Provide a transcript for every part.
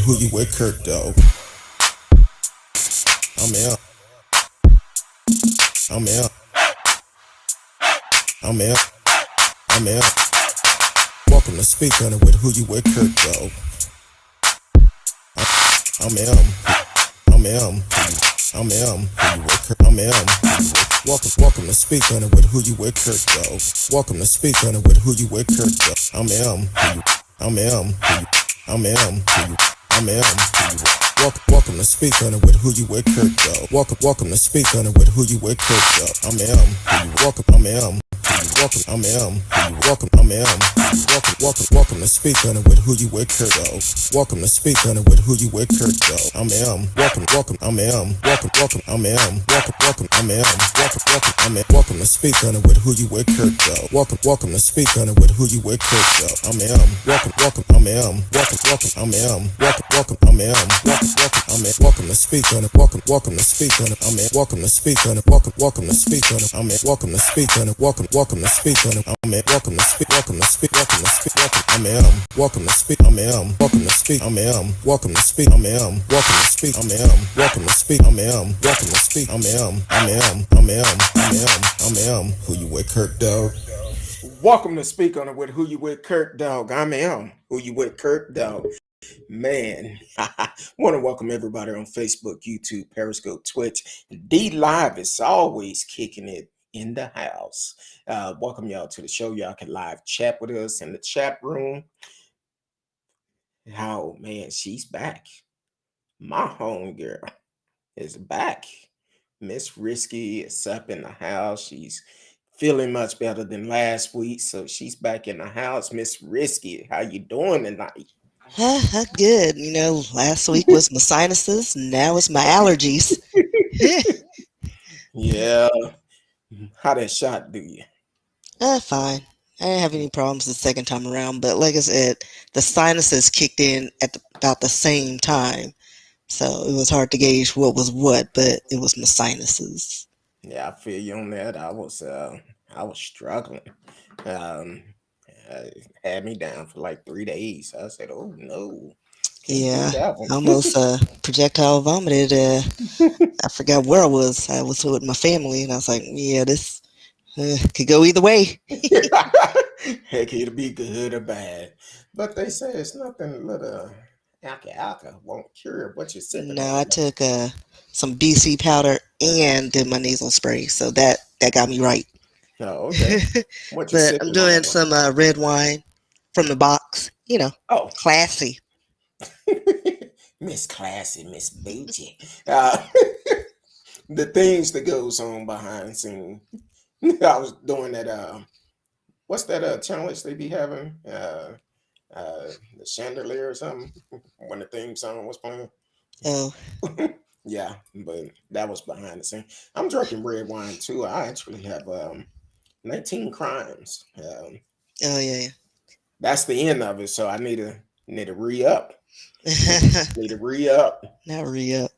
who you with, Curtdog. I'm out. I'm out. I'm out. I'm out. Welcome to Speak on it with who you with, Curtdog. I'm out. I'm out. I'm out. I'm out. Welcome to Speak on it with who you with, Curtdog. Welcome to Speak on it with who you with, Curtdog. I'm out. I'm out. I'm out. I'm out. Welcome to Speak on it with who you with, Curtdog. Welcome to Speak on it with who you with, Curtdog. I'm out. Welcome. I'm out. Welcome. I'm out. Welcome. I'm out. Welcome to Speak on it with who you with, Curtdog. Welcome to Speak on it with who you with, Curtdog. I'm out. Welcome. I'm out. Welcome. I'm out. Welcome. I'm out. I'm out. Welcome to Speak on it with who you with, Curtdog. Welcome to Speak on it with who you with, Curtdog. I'm out. Welcome. I'm out. Welcome. I'm out. Welcome. I'm out. I'm out. Welcome to Speak on it. Welcome to Speak on it. I'm out. Welcome to Speak on it. Welcome to Speak on it. I'm out. Welcome to Speak on it. Welcome to Speak on it. I'm out. Welcome to Speak. Welcome to Speak. I'm out. Welcome to Speak. I'm out. Welcome to Speak. I'm out. Welcome to Speak. I'm out. Welcome to Speak. I'm out. Welcome to Speak. I'm out. Welcome to Speak. I'm out. I'm out. Who you with, Curtdog? Welcome to Speak on it with who you with, Curtdog. I'm out. Who you with, Curtdog? Man, I want to welcome everybody on Facebook, YouTube, Periscope, Twitch. D Live is always kicking it in the house. Welcome y'all to the show. Y'all can live chat with us in the chat room. Oh man, she's back. My home girl is back. Miss RsKee is up in the house. She's feeling much better than last week, so she's back in the house. Miss RsKee, how you doing tonight? Good. Last week was my sinuses, now it's my allergies. Yeah. How that shot do you? Fine. I didn't have any problems the second time around, but like I said, the sinuses kicked in at about the same time. So it was hard to gauge what was what, but it was my sinuses. Yeah, I feel you on that. I was struggling. Um, had me down for like 3 days. I said, "Oh no, can't do Yeah, that one." almost projectile vomited. I forgot where I was. I was with my family, and I was like, yeah, this could go either way. Heck, it'll be good or bad. But they say it's nothing little alka won't cure what you're sipping No, I on. took some BC powder and did my nasal spray, so that got me right. Oh, okay. What you But I'm sipping doing on? some red wine from the box. Oh, Classy. Miss Classy, Miss Booty. The things that goes on behind the scene. I was doing that. What's that challenge they be having? The chandelier or something when the theme song was playing. Oh, Yeah, but that was behind the scene. I'm drinking red wine too. I actually have 19 crimes. oh yeah, That's the end of it. So I need to re up. yeah. Need to re up. Not re-up.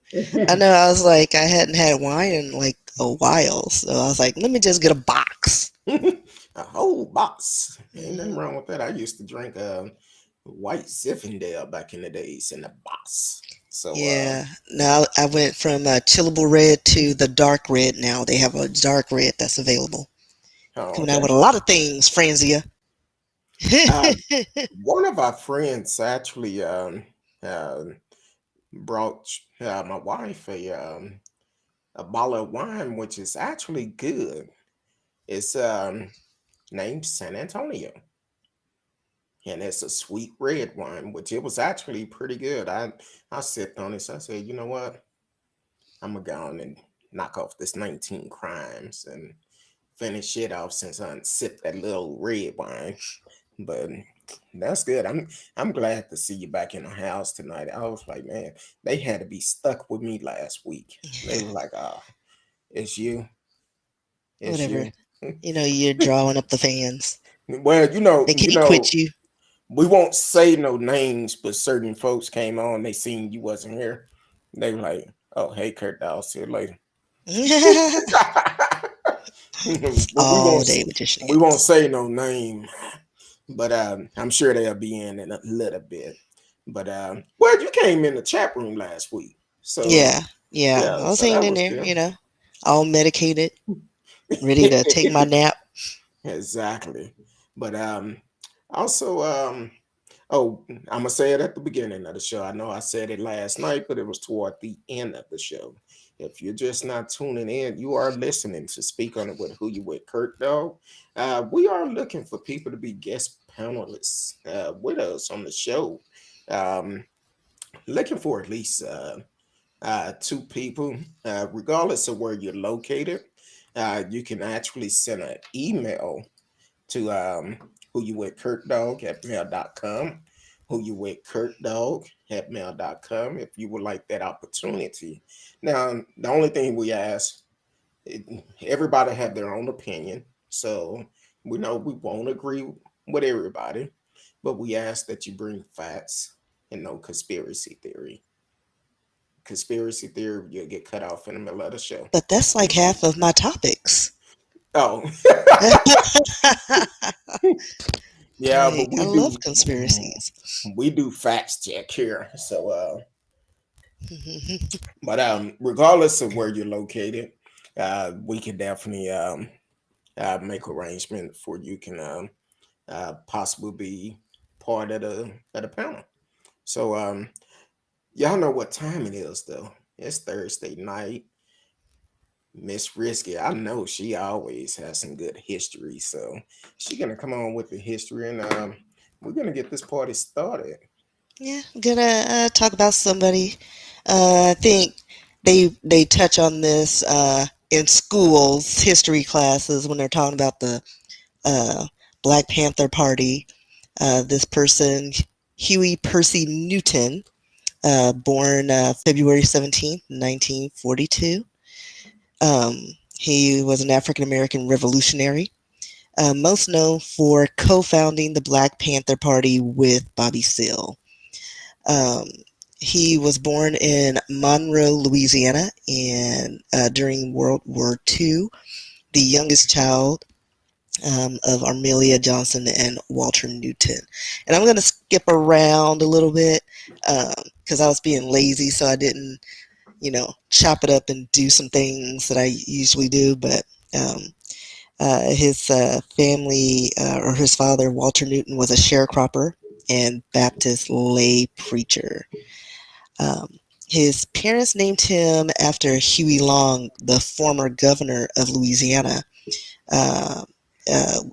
I know. I was like, I hadn't had wine in like a while, so I was like, let me just get a box. A whole box. Ain't nothing Hmm. wrong with that. I used to drink white Zinfandel back in the days in a box. So Yeah. Now I went from chillable red to the dark red. Now they have a dark red that's available. oh, Coming out okay. with a lot of things, Franzia. Uh, one of our friends actually uh, brought my wife a bottle of wine, which is actually good. It's named San Antonio, and it's a sweet red wine, which it was actually pretty good. I sipped on it, so I said, you know what? I'm gonna go on and knock off this 19 crimes and finish it off since I sipped that little red wine. But that's good. I'm glad to see you back in the house tonight. I was like, man, they had to be stuck with me last week. They were like, it's you, it's Whatever. you. You're drawing up the fans. Well, They can't quit you. we won't say no names, but certain folks came on, they seen you wasn't here. They were like, oh, hey, Kurt, I'll see you later. But All day with your we won't shenanigans. say no name, but I'm sure they'll be in a little bit. But well, you came in the chat room last week, so Yeah, yeah. yeah, I was so hanging that in was there, good. all medicated, ready to take my nap. Exactly. But also oh, I'm gonna say it at the beginning of the show. I know I said it last night, but it was toward the end of the show. If you're just not tuning in, you are listening to Speak on It with Who You With Curtdog. We are looking for people to be guest panelists with us on the show. Um, Looking for at least two people, regardless of where you're located. You can actually send an email to who you with Curtdog at mail.com. Who you with Curtdog at mail.com if you would like that opportunity. Now, the only thing we ask, everybody have their own opinion. So we know we won't agree with everybody, but we ask that you bring facts and no conspiracy theory. Conspiracy theory, you'll get cut off in the middle of the show. But that's like half of my topics. Oh, yeah, but Like, I love conspiracies. we do facts check here. So but regardless of where you're located, we can definitely make arrangement for you can possibly be part of the panel. So y'all know what time it is though. It's Thursday night. Miss Risky, I know she always has some good history, so she's gonna come on with the history, and we're gonna get this party started. Yeah, I'm gonna talk about somebody. I think they touch on this in schools history classes when they're talking about the uh, Black Panther Party. This person, Huey Percy Newton, born February 17th, 1942. Um, he was an African American revolutionary, most known for co-founding the Black Panther Party with Bobby Seale. Um, he was born in Monroe, Louisiana, and during World War II, the youngest child of Armelia Johnson and Walter Newton. And I'm going to skip around a little bit because I was being lazy, so I didn't, chop it up and do some things that I usually do. But um, his family, or his father, Walter Newton, was a sharecropper and Baptist lay preacher. Um, his parents named him after Huey Long, the former governor of Louisiana, uh,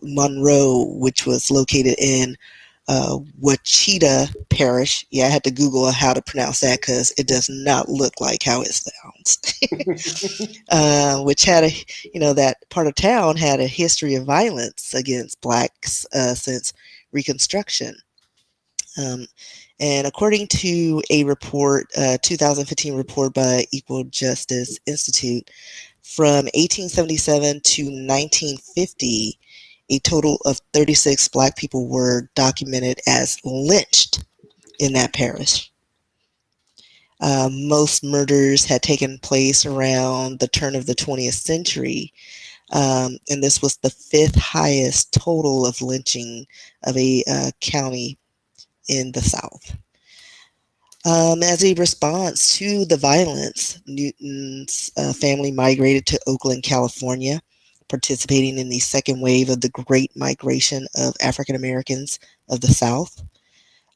Monroe, which was located in Wachita Parish. Yeah, I had to Google how to pronounce that because it does not look like how it sounds. Which had that part of town had a history of violence against blacks since Reconstruction. Um, and according to a 2015 report by Equal Justice Institute, from 1877 to 1950, a total of 36 black people were documented as lynched in that parish. Most murders had taken place around the turn of the 20th century, and this was the fifth highest total of lynching of a county in the South. As a response to the violence, Newton's family migrated to Oakland, California, participating in the second wave of the Great Migration of African Americans of the South.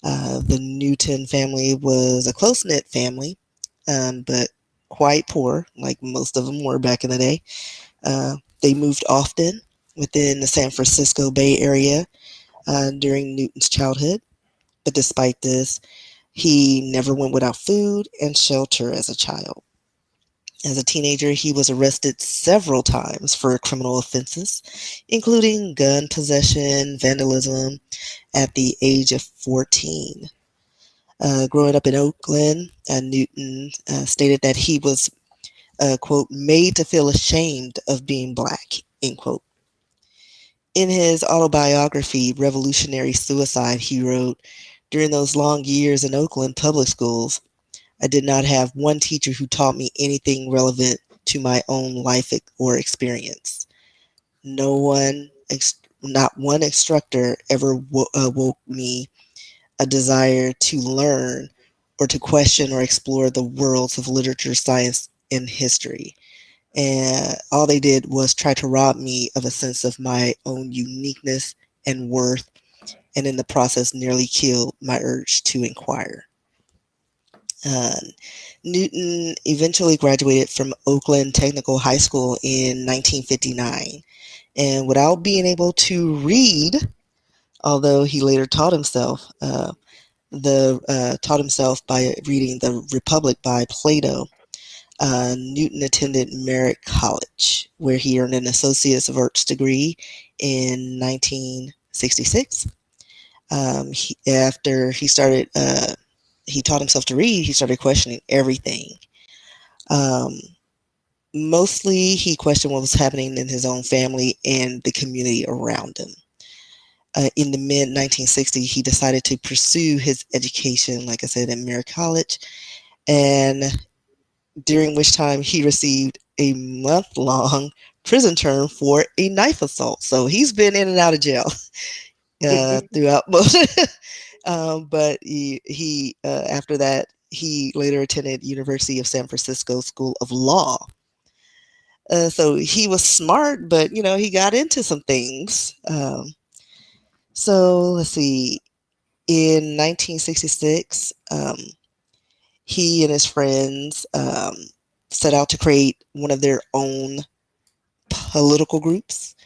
The Newton family was a close knit family, but quite poor, like most of them were back in the day. They moved often within the San Francisco Bay Area during Newton's childhood, but despite this, he never went without food and shelter as a child. As a teenager, he was arrested several times for criminal offenses, including gun possession, vandalism, at the age of 14. Growing up in Oakland, Newton stated that he was, quote, made to feel ashamed of being black, end quote. In his autobiography, Revolutionary Suicide, he wrote, during those long years in Oakland public schools, I did not have one teacher who taught me anything relevant to my own life or experience. No one, not one instructor ever woke me a desire to learn or to question or explore the worlds of literature, science, and history. And all they did was try to rob me of a sense of my own uniqueness and worth, and in the process nearly killed my urge to inquire. Uh, Newton eventually graduated from Oakland Technical High School in 1959, and without being able to read, although he later taught himself by reading The Republic by Plato. Newton attended Merritt College, where he earned an Associate's of Arts degree in 1966. After he taught himself to read, he started questioning everything. Um, Mostly, he questioned what was happening in his own family and the community around him. In the mid 1960s, he decided to pursue his education, like I said, at Merritt College, and during which time he received a month-long prison term for a knife assault. So he's been in and out of jail throughout most. But he after that he later attended University of San Francisco School of Law. So he was smart, but he got into some things. So let's see. In 1966, he and his friends set out to create one of their own political groups,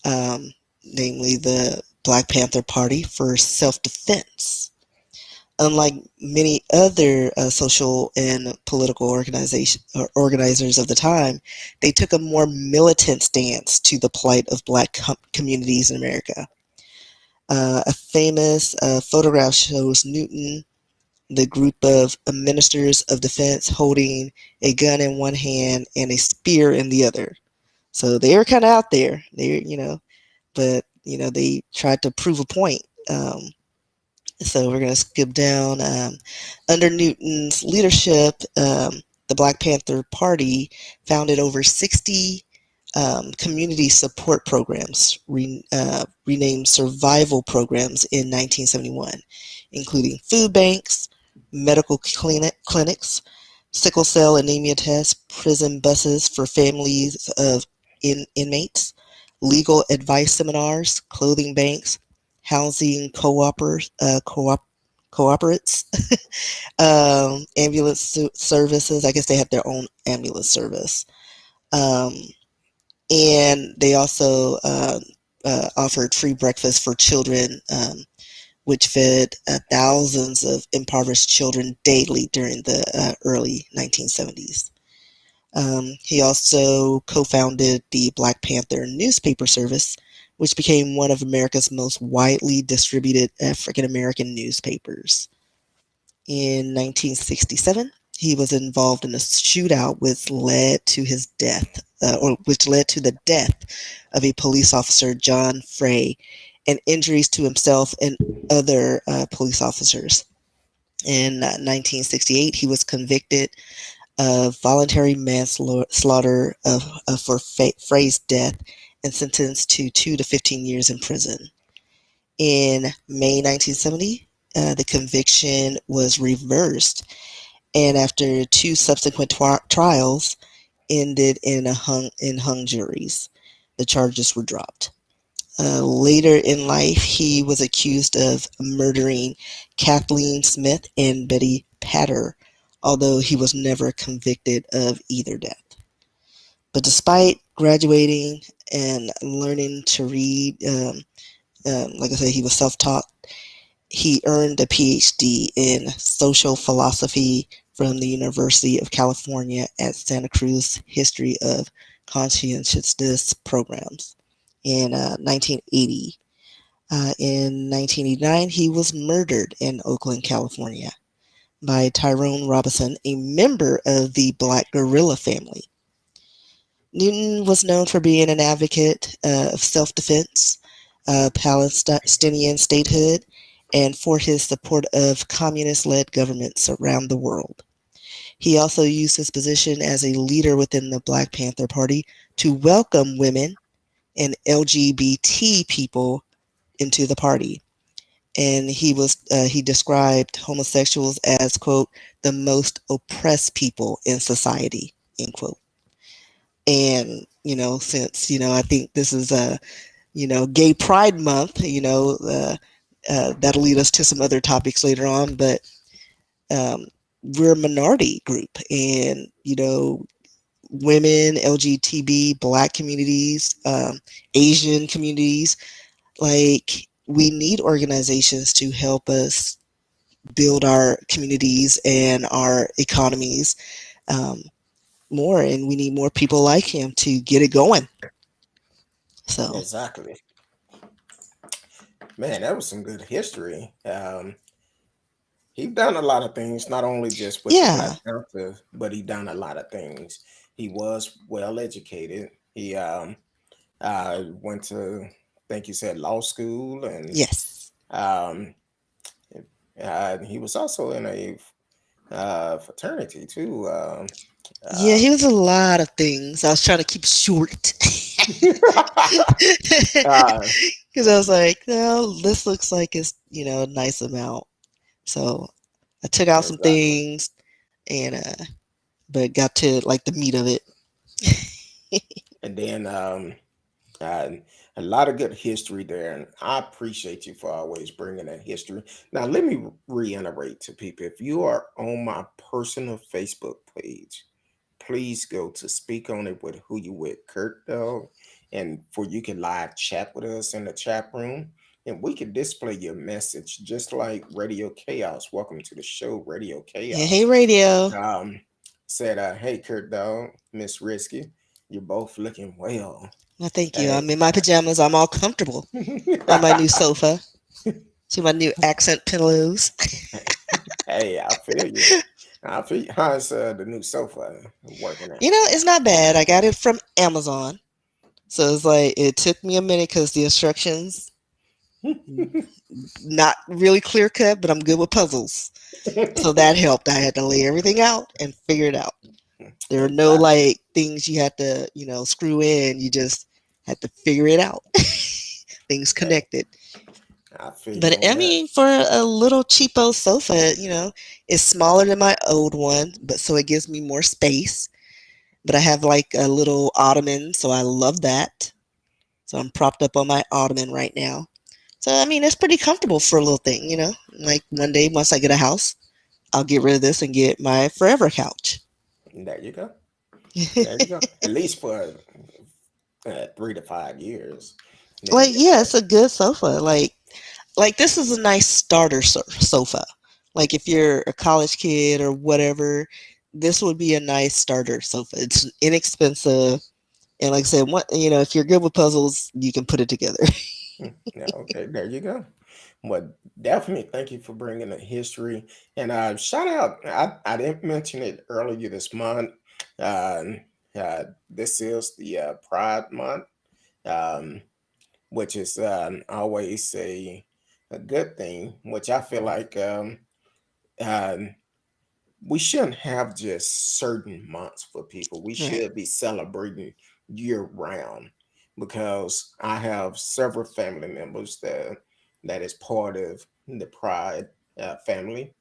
um, namely the Black Panther Party for Self-Defense. Unlike many other social and political organizers of the time, they took a more militant stance to the plight of black communities in America. A famous photograph shows Newton, the group of ministers of defense, holding a gun in one hand and a spear in the other. So they were kind of out there. But they tried to prove a point. So we're going to skip down. Under Newton's leadership, the Black Panther Party founded over 60 community support programs, renamed survival programs in 1971, including food banks, medical clinics, sickle cell anemia tests, prison buses for families of inmates, legal advice seminars, clothing banks, housing cooperates, ambulance services. I guess they have their own ambulance service. Um, and they also offered free breakfast for children, which fed thousands of impoverished children daily during the early 1970s. He also co-founded the Black Panther newspaper service, which became one of America's most widely distributed African American newspapers. In 1967, he was involved in a shootout which led to his death, which led to the death of a police officer, John Frey, and injuries to himself and other police officers. In 1968, he was convicted of voluntary manslaughter for Frey's death and sentenced to 2 to 15 years in prison. In May 1970, the conviction was reversed, and after 2 subsequent trials, ended in hung juries. The charges were dropped. Later in life, he was accused of murdering Kathleen Smith and Betty Patter, although he was never convicted of either death. But despite graduating and learning to read, like I said, he was self-taught. He earned a PhD in social philosophy from the University of California at Santa Cruz History of Conscientiousness programs in 1980. In 1989, he was murdered in Oakland, California, by Tyrone Robinson, a member of the Black Guerrilla family. Newton was known for being an advocate of self-defense, Palestinian statehood, and for his support of communist-led governments around the world. He also used his position as a leader within the Black Panther Party to welcome women and LGBT people into the party. and he described homosexuals as quote the most oppressed people in society, end quote. And since I think this is a Gay Pride Month, that'll lead us to some other topics later on, but um, we're a minority group, and women, LGBT, Black communities, Asian communities, like we need organizations to help us build our communities and our economies um, more, and we need more people like him to get it going. So, Exactly. Man, that was some good history. He done a lot of things, not only just with the Black yeah, Panther, but he done a lot of things. He was well educated. He went to, I think you said law school, and yes. um, he was also in a fraternity too. Yeah, Uh, he was a lot of things. I was trying to keep it short. uh, Because I was like, no, this looks like it's, a nice amount. So I took out some exactly. things and, but got to like the meat of it. And then uh, a lot of good history there, and I appreciate you for always bringing that history. Now, let me reiterate to people: if you are on my personal Facebook page, please go to Speak On It with Who You With Kurt Dog, and for you can live chat with us in the chat room, and we can display your message just like Radio Chaos. Welcome to the show, Radio Yeah, hey, Chaos. radio. Um, said, "Hey, Kurt Dog, Miss Risky, you're both looking well." Well, thank you. Hey, I'm in my pajamas. I'm all comfortable on my new sofa. See my new accent pillows. hey, I feel you. I feel you. How's the new sofa working It's not bad. I got it from Amazon. So it's like it took me a minute because the instructions not really clear cut, but I'm good with puzzles. So that helped. I had to lay everything out and figure it out. There are no Exactly. like things you had to, screw in. You just had to figure it out. Things Hey, connected. I feel you But on I that. mean, for a little cheapo sofa, it's smaller than my old one, but so it gives me more space. But I have like a little ottoman, so I love that. So I'm propped up on my ottoman right now. So I mean, it's pretty comfortable for a little thing. Like one day once I get a house, I'll get rid of this and get my forever couch. There you go. There you go. At least for 3 to 5 years. Then Like, you yeah, it's a good sofa. Like this is a nice starter sofa. Like if you're a college kid or whatever, this would be a nice starter sofa. It's inexpensive, and like I said, if you're good with puzzles, you can put it together. yeah, okay, there you go. Well, definitely thank you for bringing the history. And shout out, I didn't mention it earlier this month. Uh, this is the Pride Month, um, which is always a good thing, which I feel like uh, we shouldn't have just certain months for people. We Right. should be celebrating year round, because I have several family members that is part of the Pride family,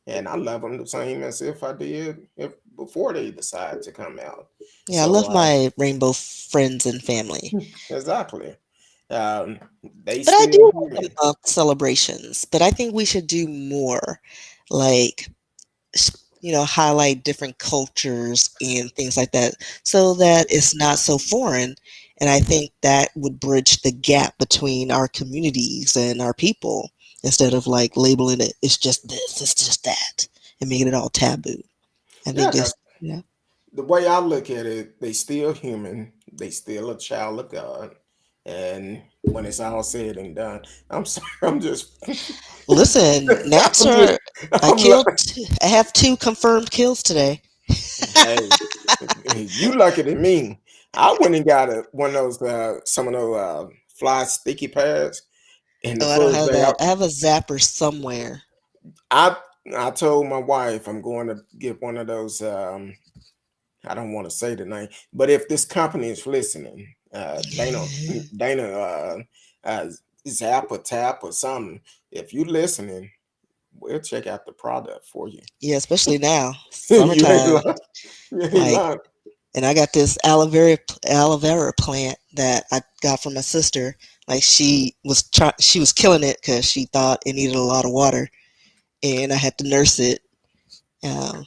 and I love them the same as if I did if before they decide to come out. Yeah, I So love my rainbow friends and family. exactly, um, they But I still do like human. the celebrations, but I think we should do more. Like highlight different cultures and things like that so that it's not so foreign. And I think that would bridge the gap between our communities and our people instead of like labeling it, it's just this, it's just that, and making it all taboo. I Yeah, think 'cause it's, yeah. the way I look at it, they still human. They still a child of God. And when it's all said and done, I'm sorry. I'm just, Listen, I'm just, Napster, I I'm killed, like, I have 2 confirmed kills today. hey, you lucky than me. I went and got one of those, some of those fly sticky pads. And the Oh, I don't first have day, that. I have a zapper somewhere. I, I told my wife I'm going to get one of those. I don't want to say the name, but if this company is listening, Dana, uh, Zap or Tap or something, if you listening, we'll check out the product for you. Yeah, especially now, You ain't summertime. lying. You ain't Like, lying. and I got this aloe vera plant that I got from my sister. Like she was killing it because she thought it needed a lot of water, and I had to nurse it.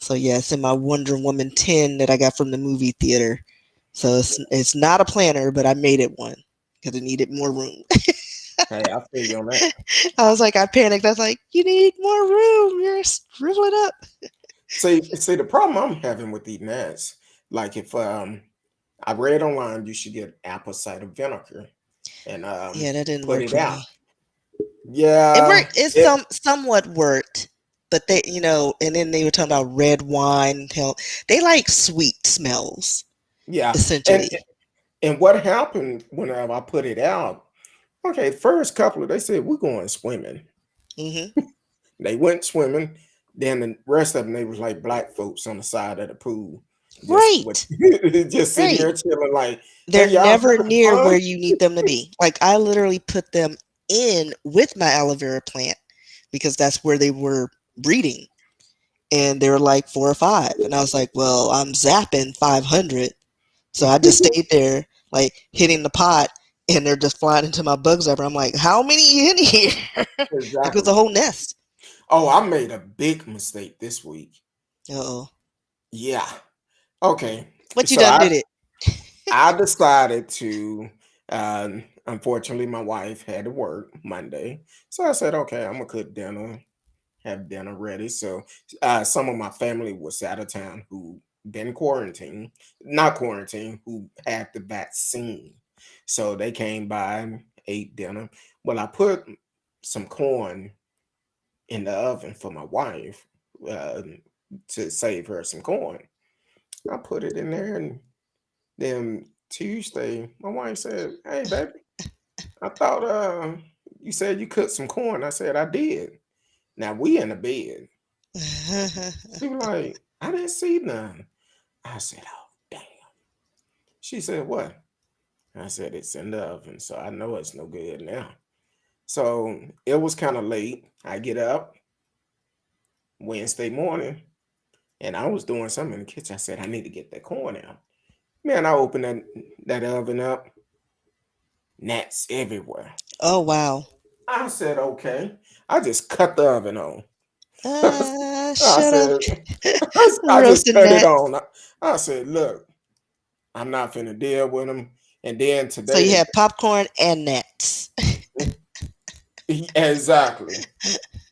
So yeah, it's in my Wonder Woman 10 that I got from the movie theater. So it's not a planter, but I made it one because it needed more room. Hey, I feel you on that. I was like, I panicked. I was like, you need more room. You're shriveling up. See, the problem I'm having with these gnats, like if I read online you should get apple cider vinegar and Yeah, that didn't put work it for out. me. It Yeah, worked. It it somewhat worked, but and then they were talking about red wine. Hell, they like sweet smells yeah. And essentially. and what happened whenever I put it out? Okay, first couple of they said we're going swimming. Hmm. They went swimming. Then the rest of them they was like black folks on the side of the pool, just with Right, just sitting right. there chilling. Like, They're hey, y'all never having near fun? where you need them to be. Like I literally put them in with my aloe vera plant because that's where they were breeding, and they were like 4 or 5, and I was like, well, I'm zapping 500. So I just stayed there, like hitting the pot, and they're just flying into my bug zapper. I'm like, how many in here? Like it was a Exactly. whole nest. Oh, I made a big mistake this week. Uh-oh. Yeah. Okay. What you So done I did it? I decided to. Unfortunately, my wife had to work Monday, so I said, okay, I'm gonna cook dinner, have dinner ready. So some of my family was out of town who been quarantined, not quarantined, who had the vaccine. So they came by and ate dinner. Well, I put some corn in the oven for my wife uh, to save her some corn. I put it in there, and then Tuesday, my wife said, "Hey, baby, I thought you said you cooked some corn." I said, "I did." Now we in the bed. She was like, "I didn't see none." I said, "Oh, damn." She said, "What?" I said, "It's in the oven, so I know it's no good now." So it was kind of late. I get up Wednesday morning, and I was doing something in the kitchen. I said, "I need to get that corn out." Man, I opened that oven up, gnats everywhere. Oh wow. I said, "Okay." I just cut the oven on. I Shut up. said, I just Roasted cut it gnats. on. I said, "Look, I'm not finna deal with them." And then So today you they had popcorn and gnats. exactly.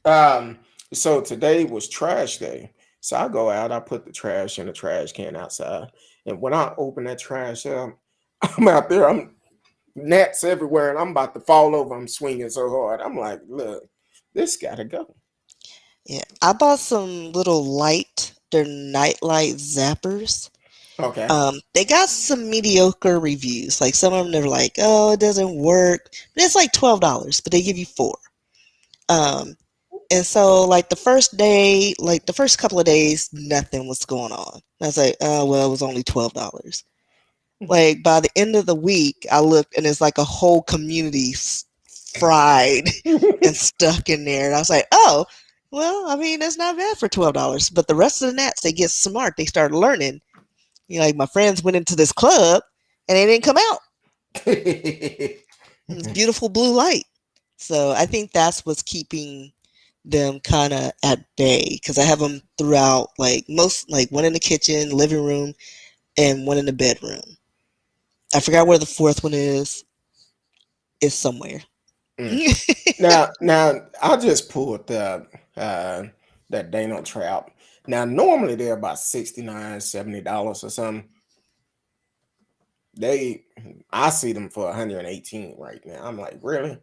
Um, so today was trash day. So I go out, I put the trash in the trash can outside, and when I open that trash up, I'm out there. I'm gnats everywhere, and I'm about to fall over. I'm swinging so hard. I'm like, "Look, this gotta go." Yeah, I bought some little they're nightlight zappers. Okay. They got some mediocre reviews. Like some of them, they're like, "Oh, it doesn't work," but it's like $12, but they give you four. Um, and so like the first day, like the first couple of days, nothing was going on. I was like, "Oh well, it was only $12." Like by the end of the week, I looked and it's like a whole community fried and stuck in there, and I was like, "Oh, well, I mean, that's not bad for $12." But the rest of the gnats, they get smart. They start learning. Like my friends went into this club and they didn't come out. It's beautiful blue light. So I think that's what's keeping them kind of at bay because I have them throughout, like one in the kitchen, living room, and one in the bedroom. I forgot where the fourth one is. It's somewhere. Mm. Now, I just pulled uh, that Dano trap. Now, normally they're about $69, $70 or something. They, I see them for 118 right now. I'm like, really?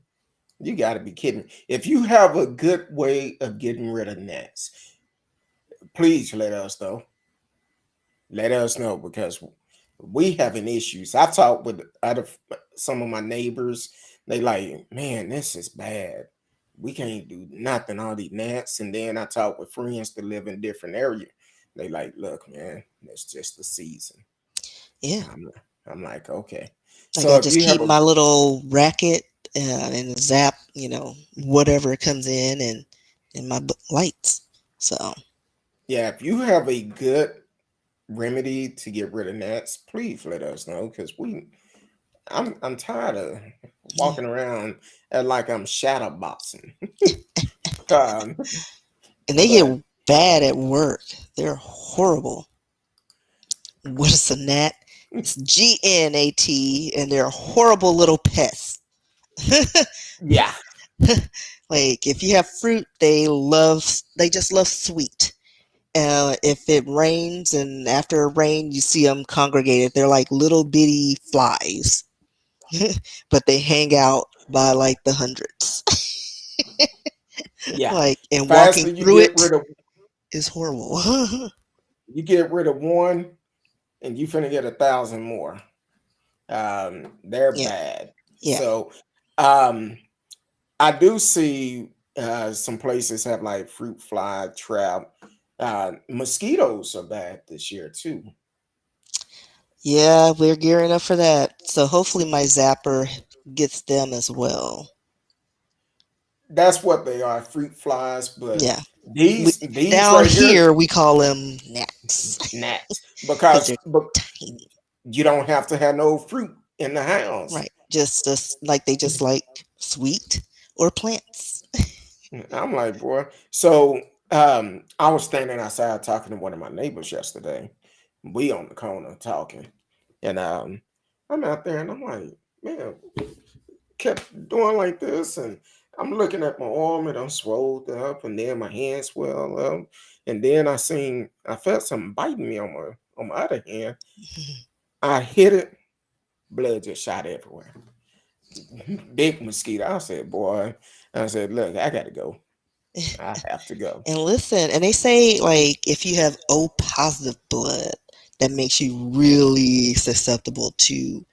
You got to be kidding me. If you have a good way of getting rid of gnats, please let us know. Let us know because we having issues. I talked with some of my neighbors. They like, man, this is bad. We can't do nothing. All these gnats. And then I talk with friends that live in different areas. They like, look, man, it's just the season. Yeah. I'm, I'm like, okay. Like So I if just you have keep a my little racket and zap, whatever comes in my lights. So Yeah, if you have a good remedy to get rid of gnats, please let us know because I'm tired of yeah, walking around like I'm shadow boxing. um, and they but get bad at work. They're horrible. What is a gnat? It's GNAT, and they're horrible little pests. yeah, Like if you have fruit, they just love sweet. If it rains and after a rain you see them congregated, they're like little bitty flies, but they hang out by like the hundreds. yeah. Like, The and walking faster through it is horrible. you get rid of one, and you finna get 1,000 more. They're Yeah, bad. yeah, So, um, I do see some places have like fruit fly trap. Mosquitoes are bad this year too. yeah. We're gearing up for that. So hopefully my zapper gets them as well. That's what they are, fruit flies. But Yeah. We, these down right here, here we call them gnats gnats, because because they're but tiny. you don't have to have no fruit in the house. Right. Just like they just like sweet or plants. I'm like, boy. So I was standing outside talking to one of my neighbors yesterday. We on the corner talking, and I'm out there, and I'm like, man, kept doing like this, and I'm looking at my arm, and I'm swelled up, and then my hand swelled up, and then I felt something biting me on my other hand. I hit it, blood just shot everywhere. Big mosquito. I said, boy, I said, look, I gotta go. I have to go. And listen, and they say like if you have O positive blood, that makes you really susceptible to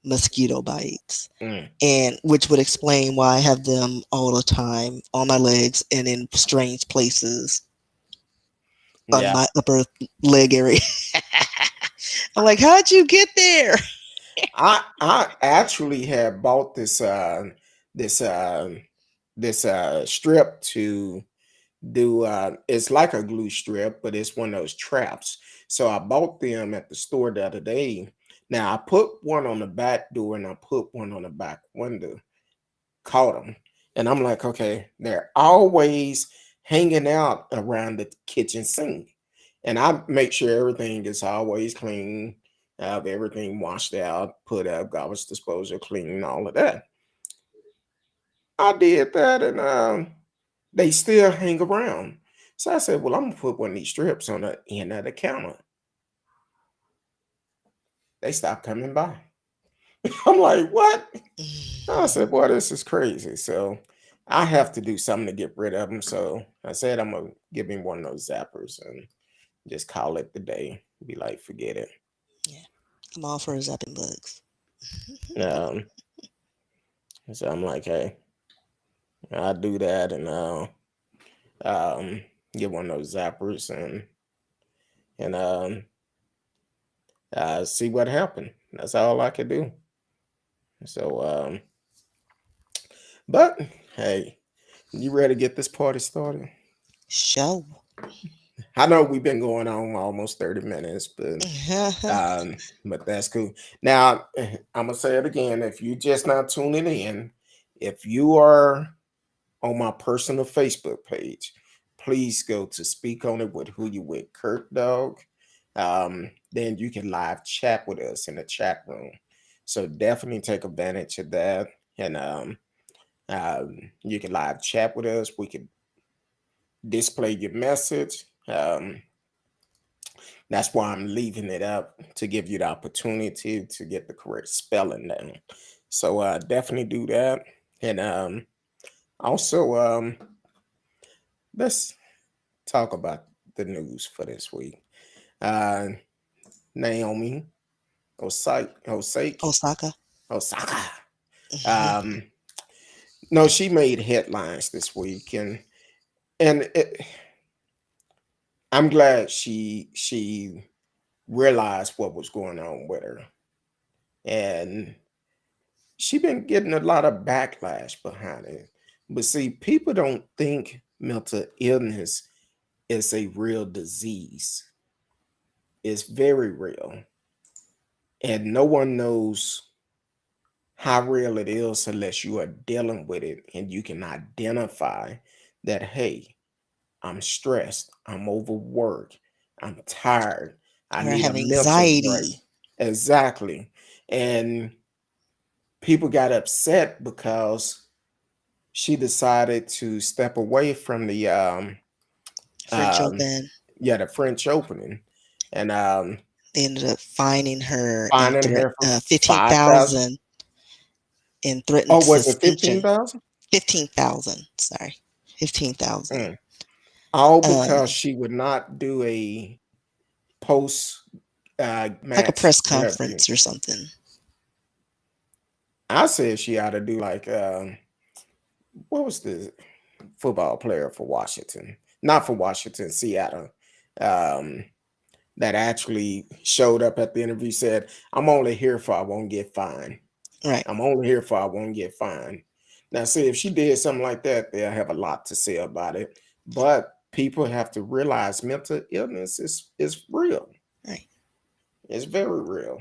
mosquito bites. Mm, And which would explain why I have them all the time on my legs and in strange places on yeah. my upper leg area. I'm like, how'd you get there? I actually had bought this uh this strip to do it's like a glue strip, but it's one of those traps. So I bought them at the store the other day. Now I put one on the back door and I put one on the back window, caught them. And I'm like, okay, they're always hanging out around the kitchen sink. And I make sure everything is always clean, have everything washed out, put up garbage disposal, clean, all of that. I did that, and they still hang around. So I said, well, I'm gonna put one of these strips on the end of the counter. They stopped coming by. I'm like, what? I said, boy, this is crazy. So I have to do something to get rid of them. So I said, I'm going to give him one of those zappers and just call it the day. Be like, forget it. Yeah, I'm all for zapping bugs. Um, so I'm like, hey, I'll do that and um, get one of those zappers and see what happened. That's all I could do. So, but hey, you ready to get this party started? Show. I know we've been going on almost 30 minutes, but that's cool. Now, I'm gonna say it again. If you just not tuning in, if you are on my personal Facebook page, please go to Speak On It with Who You With Curtdog. Then you can live chat with us in the chat room. So definitely take advantage of that, and you can live chat with us. We can display your message. That's why I'm leaving it up to give you the opportunity to get the correct spelling down. So definitely do that. And also, let's talk about the news for this week. Uh, Naomi Osaka. Osaka. Um, no, she made headlines this week, and I'm glad she realized what was going on with her, and she been getting a lot of backlash behind it. But see, people don't think mental illness is a real disease. It's very real. And no one knows how real it is unless you are dealing with it and you can identify that, hey, I'm stressed, I'm overworked, I'm tired, I Or I need a have mental break. anxiety. Exactly. And people got upset because she decided to step away from the French um Open. yeah, the French opening, and They ended up fining her and finding her for 5,000. 15,000 and threatened Oh, was it suspension. 15,000? 15,000. Sorry, 15,000. Mm. All because Um, she would not do a post like a match press interview. conference or something. I said she ought to do like what was the football player for Washington? Not for Washington, Seattle. Um, that actually showed up at the interview, said, "I'm only here for I won't get fined. Right. I'm only here for I won't get fined." Now, see, if she did something like that, they'll have a lot to say about it. But people have to realize mental illness is real. Right. It's very real.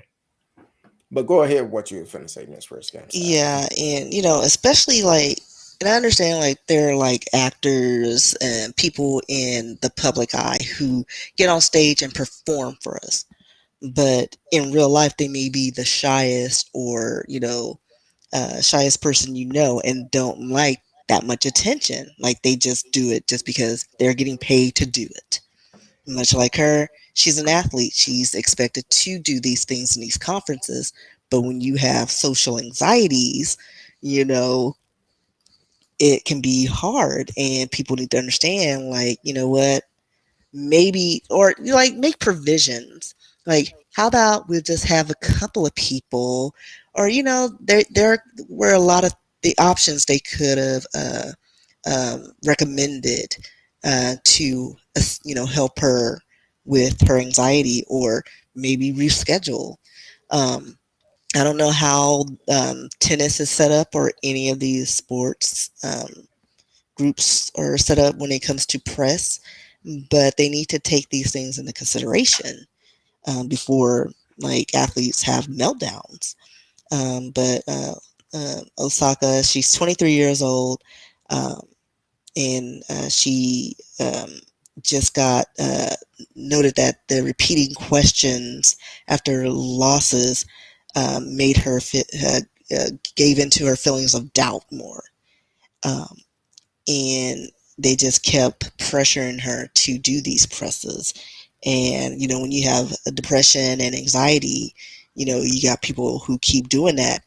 But go ahead, what you were finna say, Miss Risky. I'm sorry. Yeah, and especially like, and I understand like there are like actors and people in the public eye who get on stage and perform for us, but in real life they may be the shyest or shyest person and don't like that much attention. Like they just do it just because they're getting paid to do it. Much like her, she's an athlete. She's expected to do these things in these conferences. But when you have social anxieties, you know, it can be hard. And people need to understand, like, you know what? Maybe, or like, make provisions. Like, how about we just have a couple of people, or, there were a lot of the options they could have recommended to help her with her anxiety, or maybe reschedule. um, I don't know how tennis is set up, or any of these sports groups are set up when it comes to press, but they need to take these things into consideration before like athletes have meltdowns. But Osaka, she's 23 years old. Um, and she just got noted that the repeating questions after losses made her gave into her feelings of doubt more, um, and they just kept pressuring her to do these presses. And when you have a depression and anxiety, you got people who keep doing that.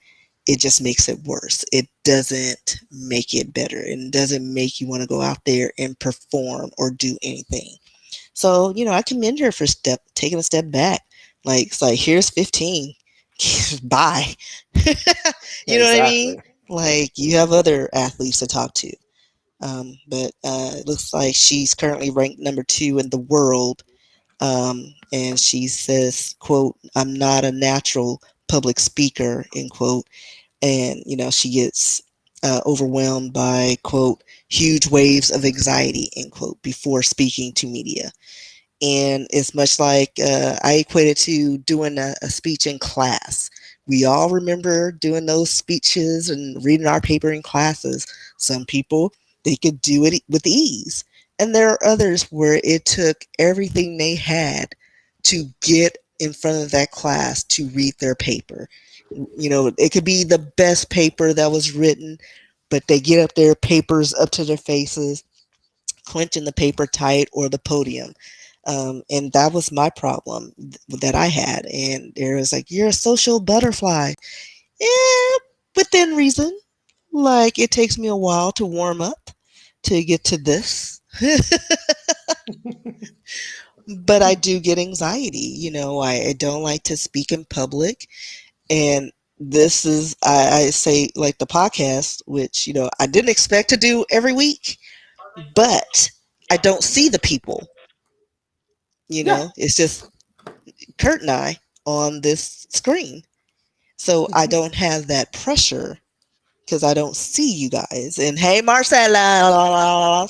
It just makes it worse. It doesn't make it better. It doesn't make you want to go out there and perform or do anything. So, I commend her for taking a step back. Like, it's like, here's 15. Bye. You know what I mean? Exactly. Like, you have other athletes to talk to. But it looks like she's currently ranked number 2 in the world. And she says, quote, "I'm not a natural public speaker," end quote. And she gets overwhelmed by, quote, "huge waves of anxiety," end quote, before speaking to media. And it's much like I equate it to doing a speech in class. We all remember doing those speeches and reading our paper in classes. Some people, they could do it with ease, and there are others where it took everything they had to get in front of that class to read their paper. It could be the best paper that was written, but they get up there, papers up to their faces, clenching the paper tight, or the podium. And that was my problem that I had. And there was like, "You're a social butterfly." Yeah, within reason. Like, it takes me a while to warm up to get to this. But I do get anxiety. I don't like to speak in public. And this is, I say, like the podcast, which, I didn't expect to do every week, but I don't see the people. Yeah. It's just Kurt and I on this screen. So I don't have that pressure because I don't see you guys. And hey, Marcella.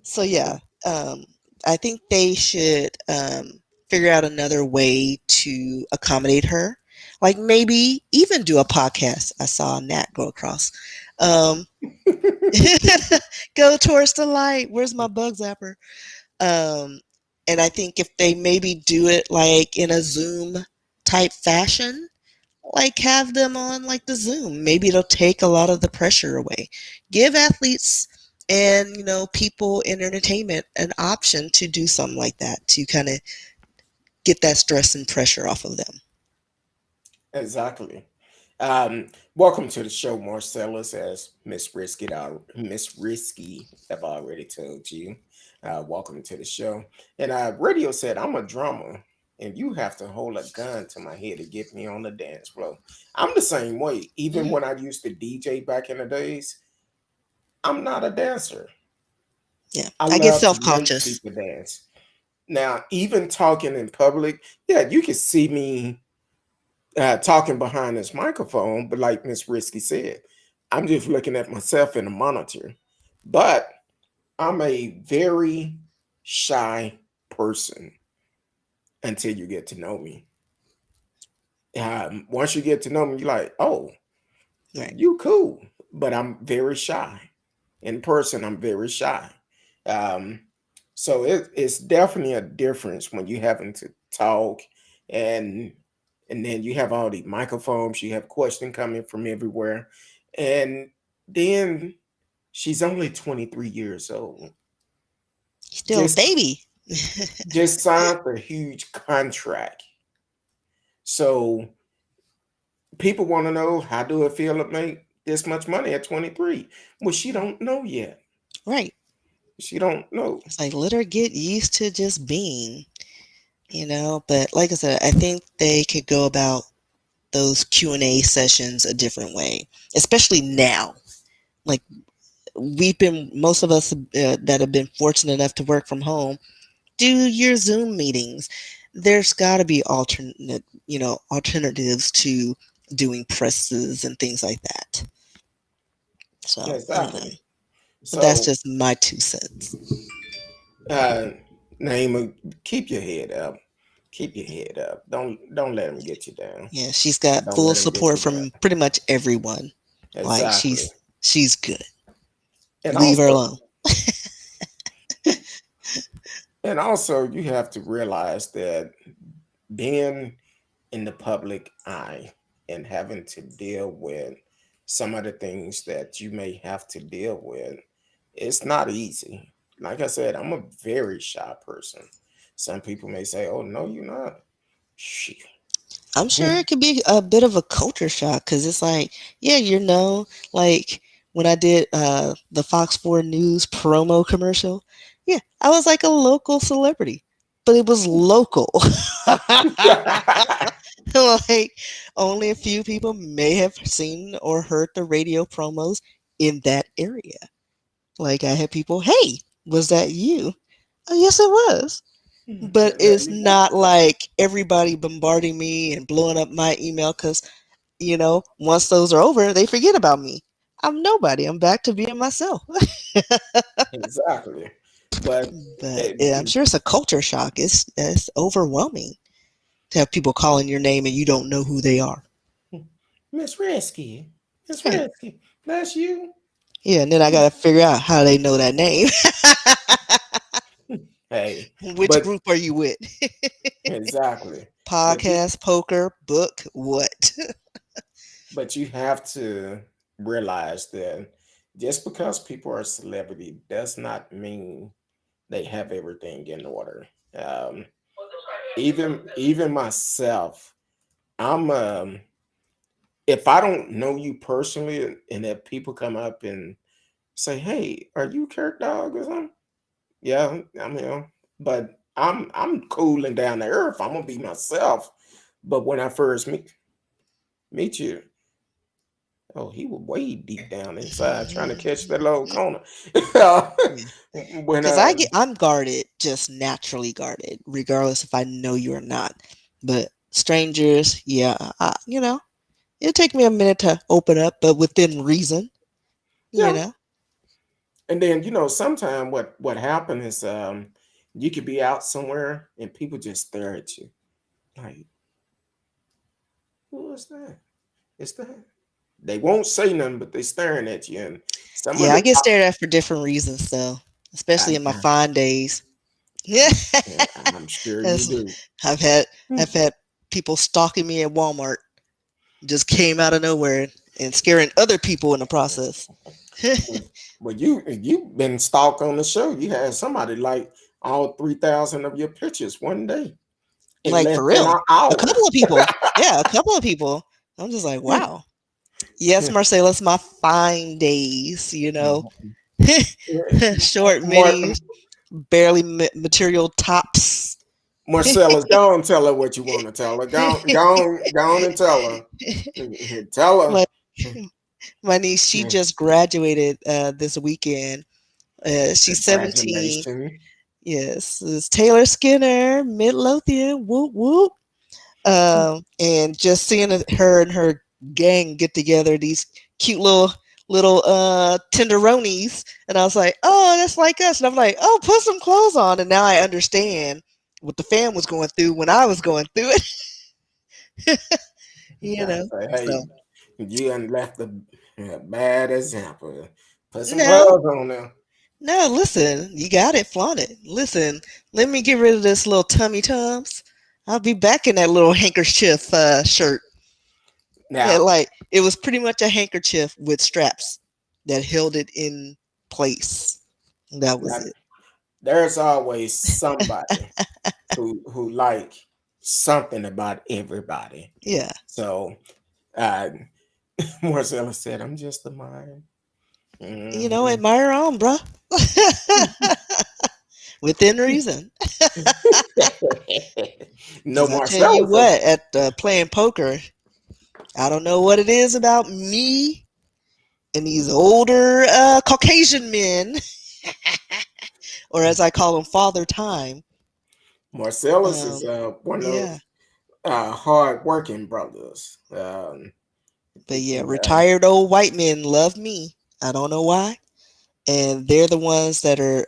So yeah, um, I think they should figure out another way to accommodate her. Like maybe even do a podcast. I saw Nat go across. Um, go towards the light. Where's my bug zapper? Um, and I think if they maybe do it like in a Zoom type fashion, like have them on like the Zoom, maybe it'll take a lot of the pressure away. Give athletes and people in entertainment an option to do something like that to kind of get that stress and pressure off of them. Exactly. Welcome to the show, Marcellus. As Miss Risky have already told you. Welcome to the show. And Radio said, I'm a drummer, and you have to hold a gun to my head to get me on the dance floor. I'm the same way. Even Hmm. when I used to DJ back in the days, I'm not a dancer. Yeah, I I get love to make self-conscious. people dance. Now, even talking in public, yeah, you can see me talking behind this microphone, but like Miss Risky said, I'm just looking at myself in the monitor. But I'm a very shy person until you get to know me. Once you get to know me, you're like, oh, Right. you cool. But I'm very shy. In person, I'm very shy. Um, so it's definitely a difference when you having to talk and and then you have all the microphones, you have questions coming from everywhere. And then she's only 23 years old. Still a Just baby. just signed a huge contract. So people want to know, how do it feel to make this much money at 23? Well, she don't know yet. Right. She don't know. It's like let her get used to just being, but like I said, I think they could go about those Q&A sessions a different way, especially now. Like most of us that have been fortunate enough to work from home, do your Zoom meetings. There's got to be alternatives to doing presses and things like that. So I don't know. Exactly. But that's So just my 2 cents. uh Naima, keep your head up. Keep your head up. Don't let him get you down. Yeah, she's got Don't full let him get support you down. from pretty much everyone. Like Exactly. she's good. And Leave her also alone. and also you have to realize that being in the public eye and having to deal with some of the things that you may have to deal with, it's not easy. Like I said, I'm a very shy person. Some people may say, oh no, you're not. Shit. I'm sure it could be a bit of a culture shock because it's like, yeah, like when I did the Fox 4 News promo commercial, yeah, I was like a local celebrity, but it was local. Like only a few people may have seen or heard the radio promos in that area. Like I had people, hey, was that you? Oh, yes, it was. But There it's you go. not like everybody bombarding me and blowing up my email because, once those are over, they forget about me. I'm nobody. I'm back to being myself. Exactly. But But eh, yeah, I'm sure it's a culture shock. It's overwhelming to have people calling your name and you don't know who they are. Miss Resky, Miss Right. Resky, that's you. Yeah, and then I got to figure out how they know that name. Hey, Which but group are you with? exactly. But you Podcast, poker, book, what? but you have to realize that just because people are a celebrity does not mean they have everything in order. Um, even myself, I'm if I don't know you personally, and if people come up and say, "Hey, are you Curtdog or something?" Yeah, I'm here, but I'm cool and down to earth. I'm gonna be myself. But when I first meet you, oh, he was way deep down inside trying to catch that little corner. when Because I'm guarded, just naturally guarded, regardless if I know you or not. But Strangers, yeah, it'll take me a minute to open up, but within reason, you Yeah. know. And then sometimes what happens is you could be out somewhere and people just stare at you like, who is that? It's that. They won't say nothing, but they staring at you. And some of Yeah, the I get stared at for different reasons, though, especially in my I, fine days. Yeah, I'm sure you As do. I've had I've had people stalking me at Walmart, just came out of nowhere and scaring other people in the process. Well, you've been stalked on the show. You had somebody like all 3,000 of your pictures one day in Like less for than real, an a hour. couple of people. Yeah, a couple of people. I'm just like, wow. Yes, Marcella, it's my fine days. Short Mar- minis, barely material tops. Marcellus, go and tell her what you want to tell her. Go on and tell her. Tell Like my niece, she her. just graduated this weekend. She's 17. Congratulations. Yes, it's Taylor Skinner, Midlothian, whoop whoop. And just seeing her and her gang get together, these cute little tenderonis, and I was like, oh, that's like us. And I'm like, oh, put some clothes on. And now I understand what the fam was going through when I was going through it. you I know. say, So hey, you done left a bad example. Put some no, clothes on there. no, listen, you got it, flaunt it. Listen, let me get rid of this little tummy tums. I'll be back in that little handkerchief shirt. Yeah, Now, like it was pretty much a handkerchief with straps that held it in place. That was now it. there's always somebody who like something about everybody. Yeah. So uh Marcella said, I'm just a mind. Mhm. Admire on, bruh. Within reason. No, Because I tell you Marcella said, what, at playing poker, I don't know what it is about me and these older Caucasian men, or as I call them, Father Time. Marcellus is Um, one of yeah. those hard working brothers. But yeah, Uh, retired old white men love me. I don't know why. And they're the ones that are,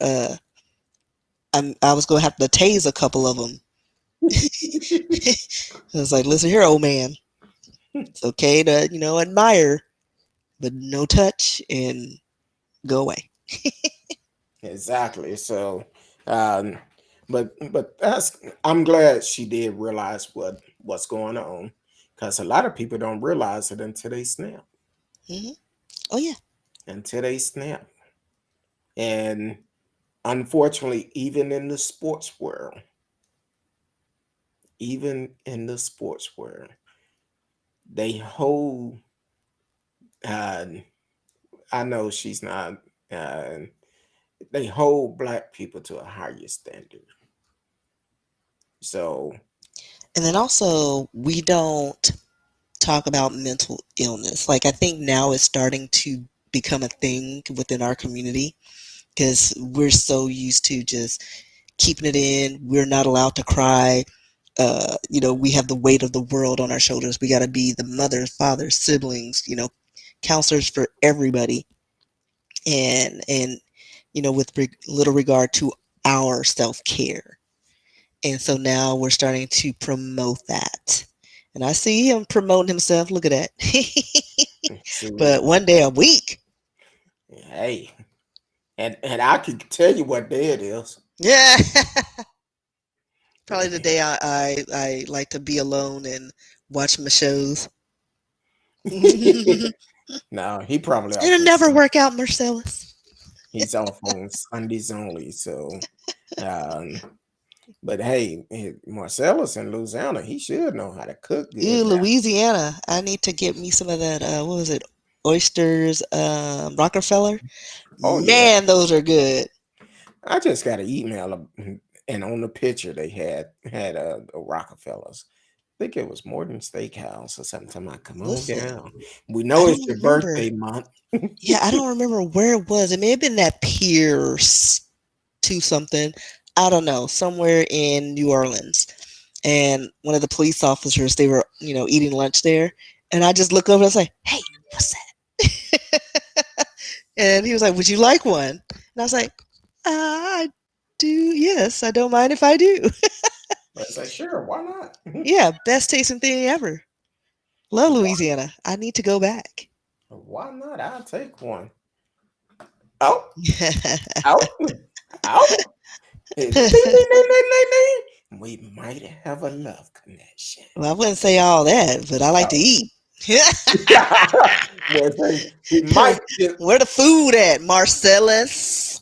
I was going to have to tase a couple of them. I was like, listen here, old man. It's okay to, admire, but no touch and go away. exactly. So, um, but that's I'm glad she did realize what's going on, because a lot of people don't realize it until they snap. Hmm. Oh, yeah. Until they snap, and unfortunately, even in the sports world, they hold. Uh, I know she's not. Uh, they hold black people to a higher standard. So And then also, we don't talk about mental illness. Like, I think now it's starting to become a thing within our community because we're so used to just keeping it in. We're not allowed to cry. We have the weight of the world on our shoulders. We got to be the mothers, fathers, siblings, counselors for everybody. And with little regard to our self-care. And so now we're starting to promote that. And I see him promoting himself. Look at that. see, But one day a week. hey, and I can tell you what day it is. Yeah. Probably the day I like to be alone and watch my shows. No, he probably off It'll on never some. work out, Marcellus. He's off on Sundays only. So, um, but hey, Marcellus in Louisiana, he should know how to cook Ooh, good now. Louisiana. I need to get me some of that. What was it? Oysters, Rockefeller. Oh yeah, Man, those are good. I just got an email, and on the picture they had a Rockefellers. I think it was Morton Steakhouse or something. I'm like, come on Listen, down. We I know it's don't your remember. birthday month. Yeah, I don't remember where it was. It may have been that Pierce to something. I don't know, somewhere in New Orleans. and one of the police officers, they were, eating lunch there. And I just look over and I was like, hey, what's that? And he was like, would you like one? And I was like, I do. Yes, I don't mind if I do. I say, sure, why not? Yeah, best tasting thing ever. Love Louisiana. I need to go back. Why not? I'll take one. Out, out, out. Ding, ding, ding, ding, ding, ding. We might have a love connection. Well, I wouldn't say all that, but I like to eat. Well, say, he might just, Where the food at, Marcellus?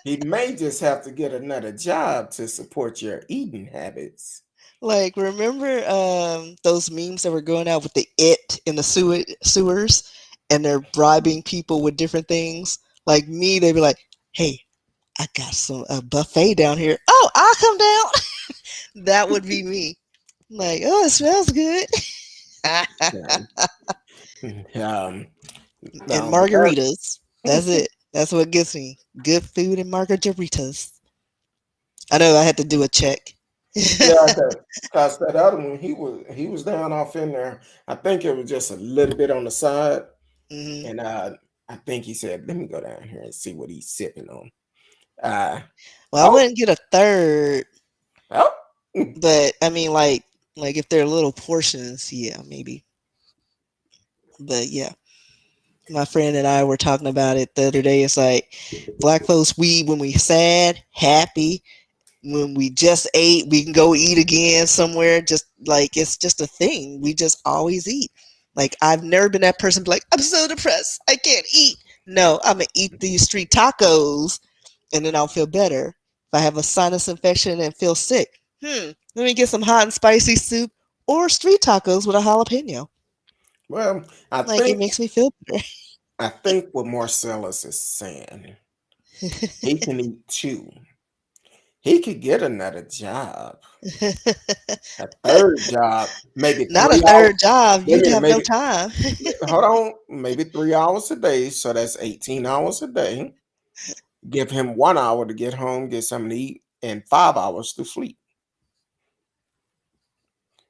he may just have to get another job to support your eating habits. Like, remember those memes that were going out with the it in the sewers, and they're bribing people with different things? Like me, they'd be like, hey, I got a buffet down here. Oh, I'll come down. That would be me. Like, oh, it smells good. Um, And but margaritas. That's it. That's what gets me. Good food and margaritas. I know I had to do a check. yeah, because that other one, he was down off in there. I think it was just a little bit on the side, Mhm. and I think he said, "Let me go down here and see what he's sipping on." Well, I Oh, wouldn't get a third, oh, but I mean, like if they're little portions, yeah, maybe. But yeah, my friend and I were talking about it the other day. It's like black folks, we when we sad, happy, when we just ate, we can go eat again somewhere. Just like it's just a thing. We just always eat. Like I've never been that person be like, I'm so depressed, I can't eat. No, I'm gonna eat these street tacos and then I'll feel better. If I have a sinus infection and feel sick, let me get some hot and spicy soup or street tacos with a jalapeno. well, I Like it think makes me feel better. I think what Marcellus is saying, he can eat two. He could get another job, a third job, maybe Not a 3 hours. third job. You'd Maybe have no maybe time. hold on, maybe 3 hours a day, so that's 18 hours a day. Give him 1 hour to get home, get something to eat, and 5 hours to sleep.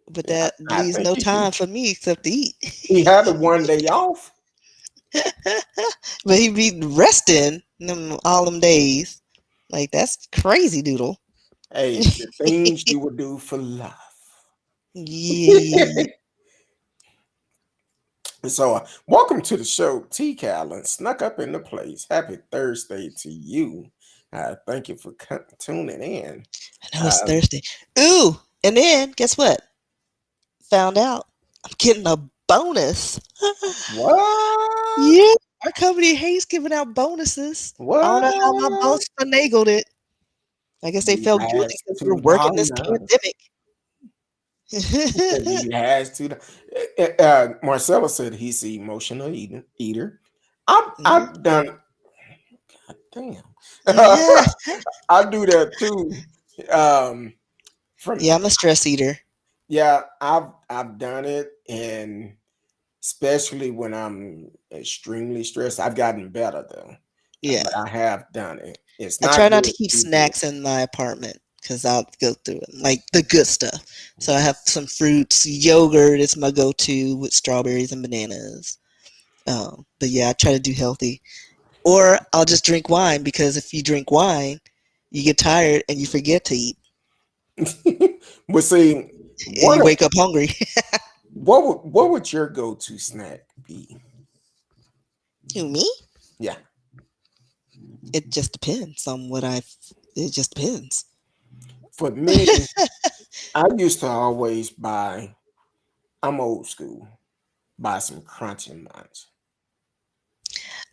But Yeah, that I leaves think no time for me except to eat. he had the one day off. But he'd be resting all them days. Like that's crazy doodle. Hey, the things you would do for love. Yeah. So, welcome to the show, T. Callan. Snuck up in the place. Happy Thursday to you. Thank you for tuning in. I know it's Um, Thursday. Ooh, and then guess what? Found out I'm getting a bonus. what? Yeah, our company hates giving out bonuses. I don't know how my What? boss finagled it. I guess they He felt guilty has because we're working this $2. pandemic. He has to. Marcella said he's the emotional eater. Mhm. I've done. Damn. I do that too. Um, from Yeah, I'm a stress eater. yeah, I've done it, and especially when I'm extremely stressed, I've gotten better though. Yeah. But I have done it. It's I try not not to good keep to do snacks in my apartment because I'll go through it, like the good stuff. So I have some fruits. Yogurt is my go-to with strawberries and bananas. But yeah, I try to do healthy. Or I'll just drink wine because if you drink wine, you get tired and you forget to eat it. But see, and what you wake up hungry. what would your go-to snack be? Who, me? Yeah. It just depends on what I. It just depends. For me, I used to always buy, I'm old school, buy some Crunchy Munch.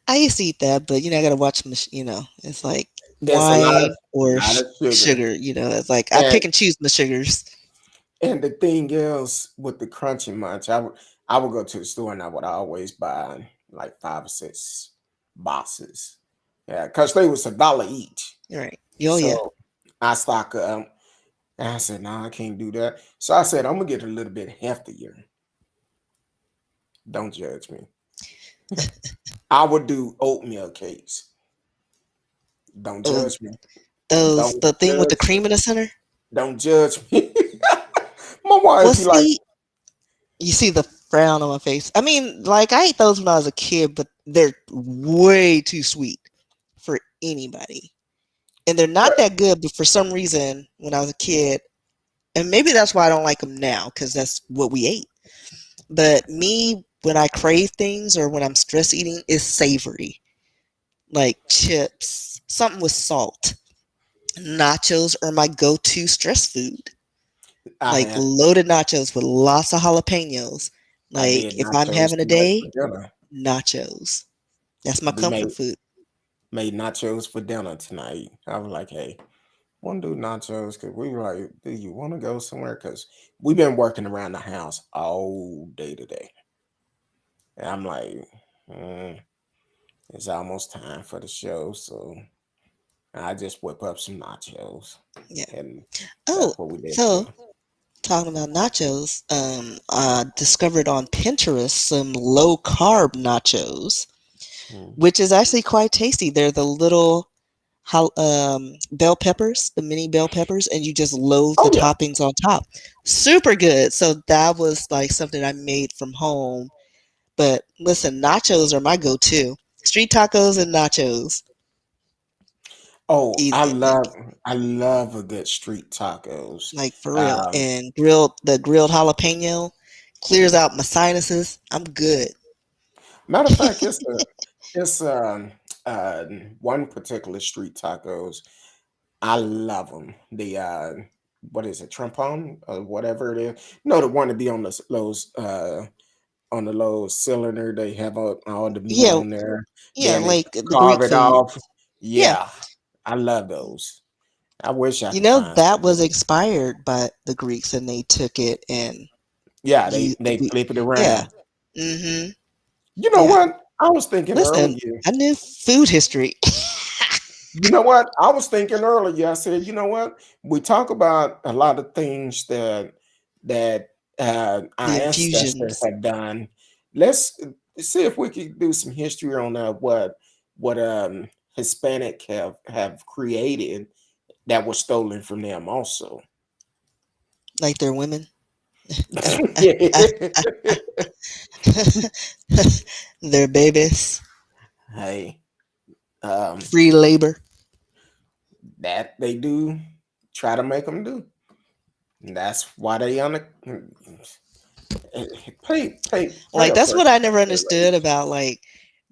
I used to eat that, but I gotta watch. It's like There's a lot of wine or lot of sugar. sugar. It's like I And pick and choose my sugars. and the thing is with the Crunchy Munch, I would go to the store and I would always buy like 5 or 6 boxes. Yeah, because they was $1 each. Right. Oh yeah. So I stock up. And I said, no, I can't do that. So I said, I'm gonna get a little bit heftier. Don't judge me. I would do oatmeal cakes. Don't Oh, judge me. those Don't the thing with the judge me. cream in the center. Don't judge me. My Well, wife be like, see, you see the frown on my face. I mean, like I ate those when I was a kid, but they're way too sweet for anybody. And they're not that good, but for some reason, when I was a kid, and maybe that's why I don't like them now, because that's what we ate. But me, when I crave things or when I'm stress eating, is savory, like chips, something with salt. Nachos are my go-to stress food, I like had, loaded nachos with lots of jalapenos. I Like did if I'm nachos having a tonight day, for dinner. nachos. That's my We comfort food. made nachos for dinner tonight. I was like, hey, want to do nachos? Because we were like, do you want to go somewhere? Because we've been working around the house all day today. And I'm like, mm, it's almost time for the show. So I just whip up some nachos. Yeah. And Oh, that's what we did so today. talking about nachos, I discovered on Pinterest some low carb nachos, Mm. which is actually quite tasty. They're the little bell peppers, the mini bell peppers, and you just load the Oh, yeah. toppings on top. Super good. So that was like something I made from home. But listen, nachos are my go-to. Street tacos and nachos. Oh, Easy, I think. I love a good street tacos. Like for real. Um, And the grilled jalapeno clears out my sinuses. I'm good. Matter of fact, it's uh one particular street tacos. I love them. The what is it, Trampon or whatever it is? No, the one to be on the low cylinder. They have all the meat Yeah, on there. yeah, Then they like the carve Greek it food. off. Yeah. Yeah, I love those. I wish I You could know, find that some. was inspired by the Greeks and they took it and Yeah, used they flip it yeah. around. Mm-hmm. You know Yeah. what? I was thinking Listen, earlier. I knew food history. You know what? I was thinking earlier. I said, you know what? We talk about a lot of things that our The ancestors infusions. have done. Let's see if we could do some history on what Hispanic have created that was stolen from them also. Like they're women. They're babies. Hey, um, Free labor. that they do try to make them do. And that's why they on the pay Like a that's person what I never their understood wage. about like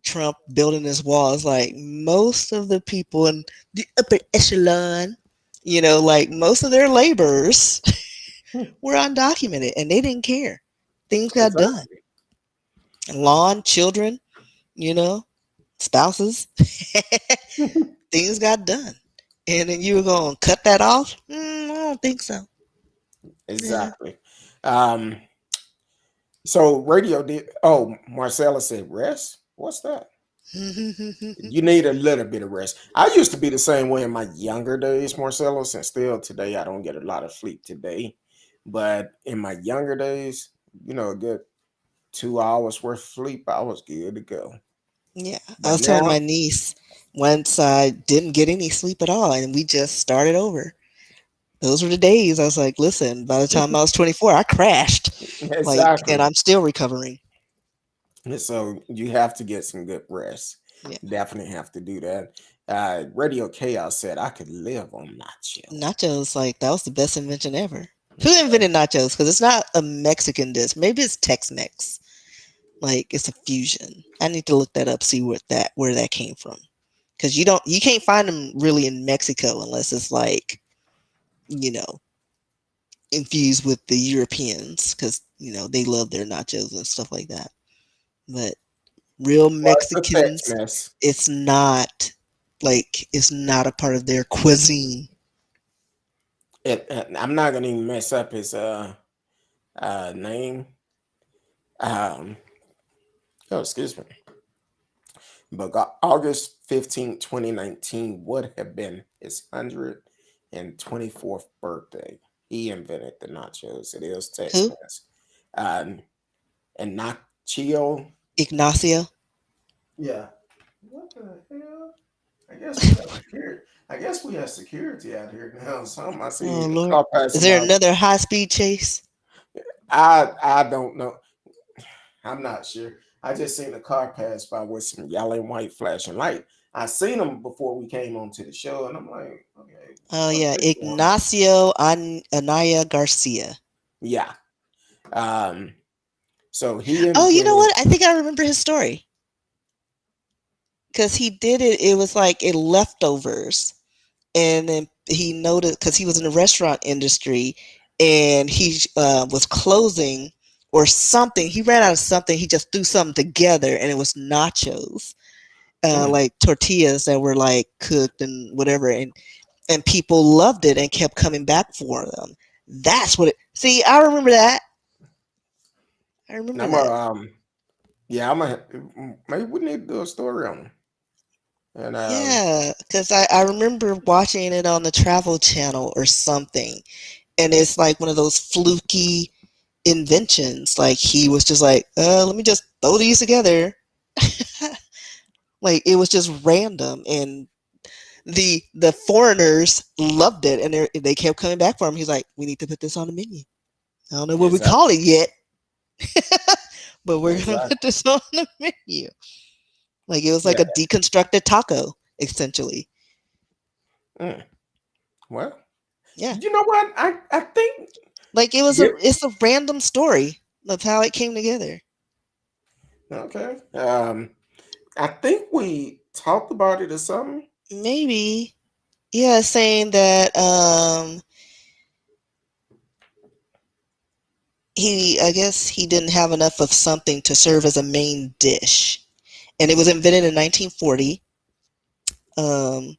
Trump building his walls. Like most of the people in the upper echelon, like most of their laborers were undocumented and they didn't care. Things got done. Exactly. Lawn, children, you know, spouses, things got done. And then you were going to cut that off? I don't think so. Yeah. Exactly. Um, so radio did. Oh, Marcella said rest. What's that? You need a little bit of rest. I used to be the same way in my younger days, Marcellus, and still today I don't get a lot of sleep today. But in my younger days, a good 2 hours worth of sleep, I was good to go. Yeah. I But was telling now, my niece once I didn't get any sleep at all and we just started over. Those were the days I was like, listen, by the time I was 24, I crashed. Like, and exactly. I'm still recovering. And so you have to get some good rest. Yeah. Definitely have to do that. Radio Chaos said I could live on nachos. Nachos, like, that was the best invention ever. Who invented nachos? Because it's not a Mexican dish. Maybe it's Tex-Mex. Like, it's a fusion. I need to look that up, see where that came from. Because you can't find them really in Mexico unless it's like, you know, infused with the Europeans because they love their nachos and stuff like that. But real Well, it's a Tex Mexicans, mess. it's not a part of their cuisine. I'm not gonna even mess up his name. Um, oh, excuse me. But August 15th, 2019 would have been his 124th birthday. He invented the nachos. It is Tex Who? Mex. Um, and Nacho. Ignacio? Yeah. What the hell? I guess we have security. I guess we have security out here now. Some I see Oh a Lord. car Is passing there by. another high speed chase? I don't know. I'm not sure. I just seen a car pass by with some yellow and white flashing light. I seen them before we came onto the show, and I'm like, okay, Oh what's yeah, this one? Ignacio Anaya Garcia. Yeah. Um. So he Oh, you know invented. what? I think I remember his story because he did it. It was like in leftovers, and then he noticed because he was in the restaurant industry, and he was closing or something. He ran out of something. He just threw something together, and it was nachos, Mm, like tortillas that were like cooked and whatever, and people loved it and kept coming back for them. That's what it. See, I remember that. I remember I'm a that. yeah. I'm a maybe we need to do a story on him. And Yeah, because I remember watching it on the Travel Channel or something, and it's like one of those fluky inventions. Like he was just like, let me just throw these together. Like it was just random, and the foreigners loved it, and they kept coming back for him. He's like, we need to put this on the menu. I don't know what we call exactly, it yet, but we're gonna exactly. put this on the menu. Like it was like Yeah. a deconstructed taco, essentially. Mm. Well, Yeah. you know what? I think Like yeah. it's a random story of how it came together. Okay. I think we talked about it or something. Maybe. Yeah, saying that he I guess he didn't have enough of something to serve as a main dish. And it was invented in 1940. Um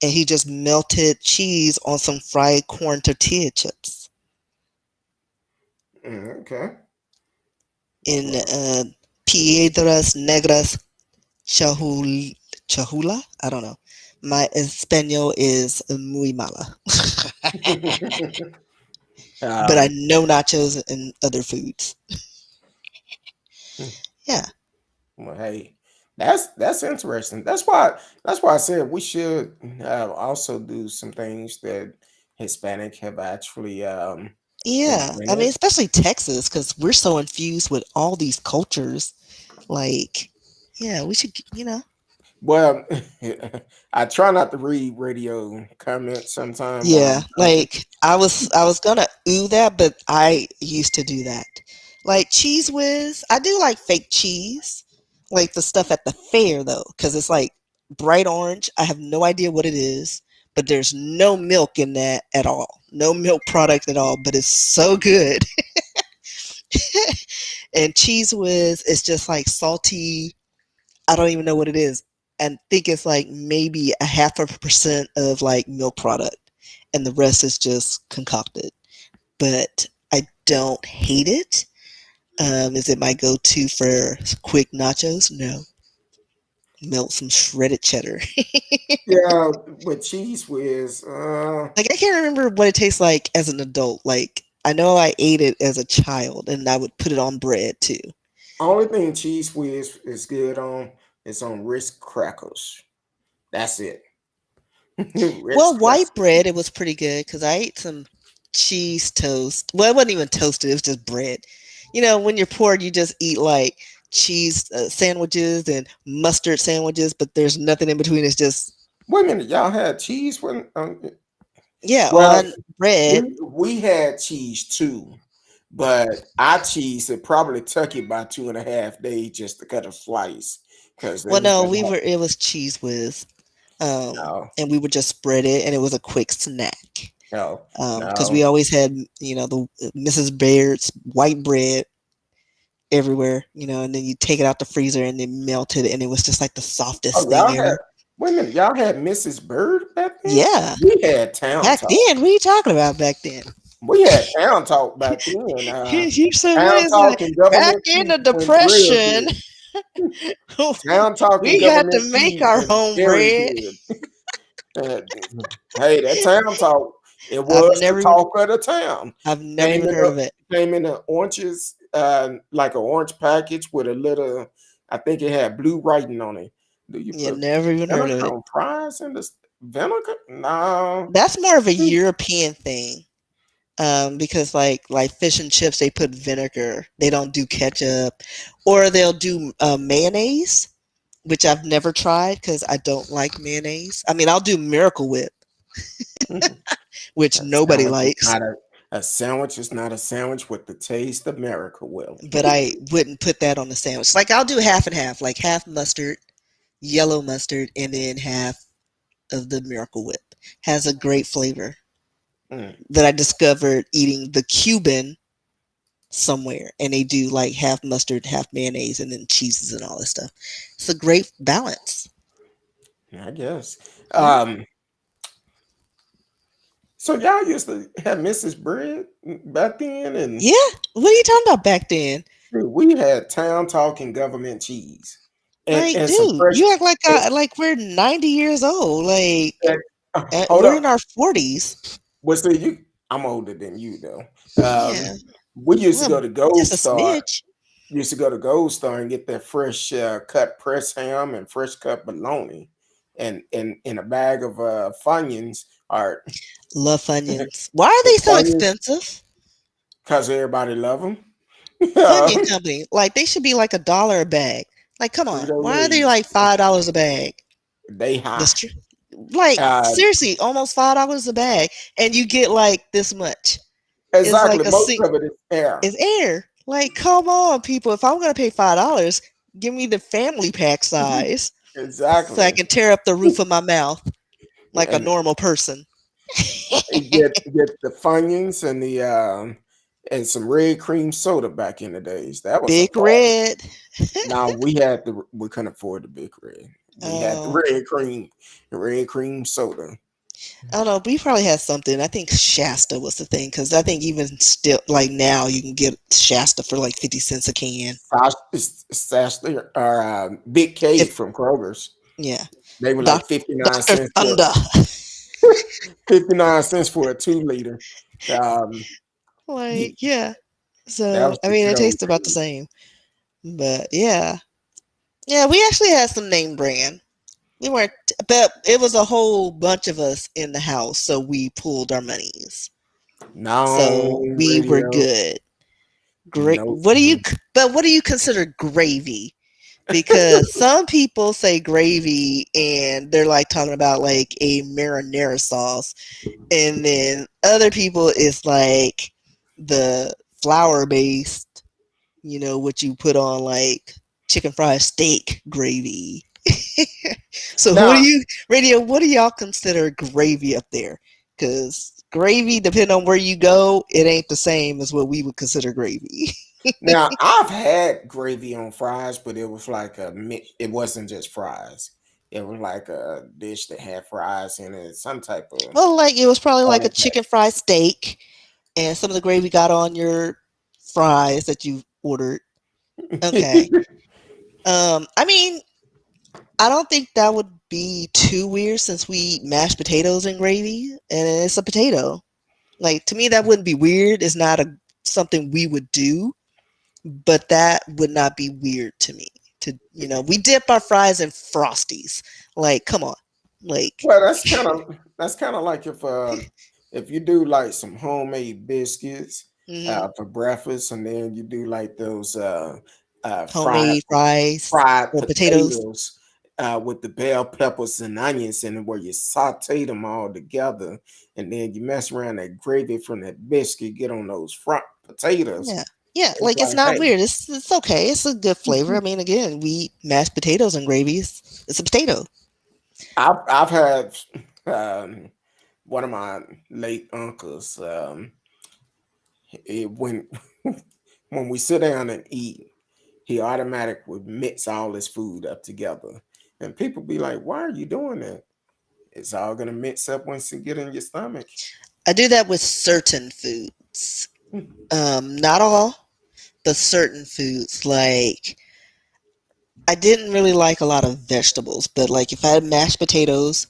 and he just melted cheese on some fried corn tortilla chips Okay. in Well, Piedras Negras Chahul Chahula? I don't know. My Espanol is muy mala. But I um, know nachos and other foods. Yeah. well, hey, that's interesting. That's why I said we should also do some things that Hispanic have actually Yeah. I mean, invented. especially Texas, because we're so infused with all these cultures. Like, yeah, we should, Well, I try not to read radio comments sometime while Yeah, I'm talking. like I was gonna ooh that, but I used to do that. Like Cheese Whiz, I do like fake cheese, like the stuff at the fair though, because it's like bright orange. I have no idea what it is, but there's no milk in that at all, no milk product at all. But it's so good. And Cheese Whiz is just like salty. I don't even know what it is, and think it's like maybe a half a percent of like milk product, and the rest is just concocted. But I don't hate it. Is it my go-to for quick nachos? No. Melt some shredded cheddar. Yeah, with cheese whiz. Like I can't remember what it tastes like as an adult. Like I know I ate it as a child, and I would put it on bread too. Only thing cheese whiz is good on is on Ritz crackers. That's it. Ritz Well, crackers. white bread, it was pretty good because I ate some cheese toast. Well, it wasn't even toasted; it was just bread. When you're poor, you just eat like cheese sandwiches and mustard sandwiches, but there's nothing in between. It's just Wait a minute, y'all had cheese when? yeah Well, on bread. we had cheese too, but our cheese it probably took it by 2.5 days just to cut a slice because it Well, was no, that we hot. were. It was cheese whiz, No, and we would just spread it, and it was a quick snack. no, Because we no. always had the Mrs. Baird's white bread everywhere, and then you take it out the freezer and then melt it, and it was just like the softest Oh, thing y'all had. ever. Wait a minute, y'all had Mrs. Bird back then. Yeah, We had Town back Talk. then. What are you talking about back then? We had Town Talk back then. You said what Town is it? Talk and Back government in cheese the went real depression, good. Town Talk and we had to government make cheese our went home very bread. good. Uh, hey, that Town Talk, it I've was the never even talk of the town. I've never Came even in heard the of it. came in the oranges, like an orange package with a little. I think it had blue writing on it. Do you Yeah, put never even heard of vinegar it. on fries in this vinegar? No. That's more of a European thing. Because like fish and chips, they put vinegar. They don't do ketchup, or they'll do mayonnaise, which I've never tried because I don't like mayonnaise. I mean, I'll do Miracle Whip, which A nobody sandwich is likes, not a sandwich is not a sandwich with the taste of America will. but I wouldn't put that on a sandwich. Like I'll do half and half, like half mustard, yellow mustard, and then half of the Miracle Whip. Has a great flavor Mm. that I discovered eating the Cuban somewhere, and they do like half mustard, half mayonnaise, and then cheeses and all this stuff. It's a great balance. I guess. Yeah. So y'all used to have Mrs. Bread back then, and Yeah. What are you talking about back then? shoot, we had town talking government cheese, Like, and some dude, fresh. you act like And, like we're 90 years old. Like, and, hold we're in up, our 40s. well, see you. I'm older than you though. Yeah. We used to Well, go to Gold just a Star. smidge. Used to go to Gold Star and get that fresh cut pressed ham and fresh cut bologna, and in a bag of Funyuns or Love Funyuns. Why are the they so Funyuns expensive? because everybody love them. Funyun Company. Like, they should be like $1 a bag. Like, come on. Frito Why are they Lays, like $5 a bag? they The high. str- like Uh, seriously, almost $5 a bag, and you get like this much. It's exactly. like a Most sink. of it is air. It's air. Like, come on, people. If I'm gonna pay $5, give me the family pack size so I Exactly. can tear up the roof of my mouth like a And normal person. get the Funyuns and some red cream soda back in the days. That was a Big party. Red. Now we couldn't afford the big red. We had the Oh, red cream soda. I don't know. We probably had something. I think Shasta was the thing because I think even still, like now, you can get Shasta for like 50 cents a can. Big K If from Kroger's. yeah, They were like Doc, 59 Doctor cents for Thunder. 59 cents for a 2 liter. Um, Like, ye- yeah. that So was I the mean, good it old tastes about the days. same. But yeah, yeah. We actually had some name brand. We weren't, but it was a whole bunch of us in the house, so we pooled our monies. Now So we were radio, good. Great. no, What do you? But what do you consider gravy? Because some people say gravy and they're like talking about like a marinara sauce, and then other people is like the flour based, what you put on like chicken fried steak gravy. So now what do y'all consider gravy up there? Because gravy, depending on where you go, it ain't the same as what we would consider gravy. now I've had gravy on fries, but it was like a mix. It wasn't just fries. It was like a dish that had fries in it, some type of Well, like it was probably like a artifact. chicken fried steak, and some of the gravy got on your fries that you ordered. Okay. I mean, I don't think that would be too weird since we eat mashed potatoes and gravy, and it's a potato. Like to me, that wouldn't be weird. It's not a something we would do, but that would not be weird to me. We dip our fries in Frosties. Like, come on, like, Well, that's kind of like if you do like some homemade biscuits hmm for breakfast, and then you do like those fried homemade fries fried or potatoes. potatoes with the bell peppers and onions in it, where you saute them all together, and then you mess around that gravy from that biscuit, get on those front potatoes. Yeah, yeah. It's Like it's like, not hey, weird. It's okay. It's a good flavor. I mean, again, we eat mashed potatoes and gravies. It's a potato. I've had um, one of my late uncles. When when we sit down and eat, he automatic would mix all his food up together, and people be like, "Why are you doing that?" It's all gonna mix up once it get in your stomach. I do that with certain foods. Not all, but certain foods. Like I didn't really like a lot of vegetables, but like if I had mashed potatoes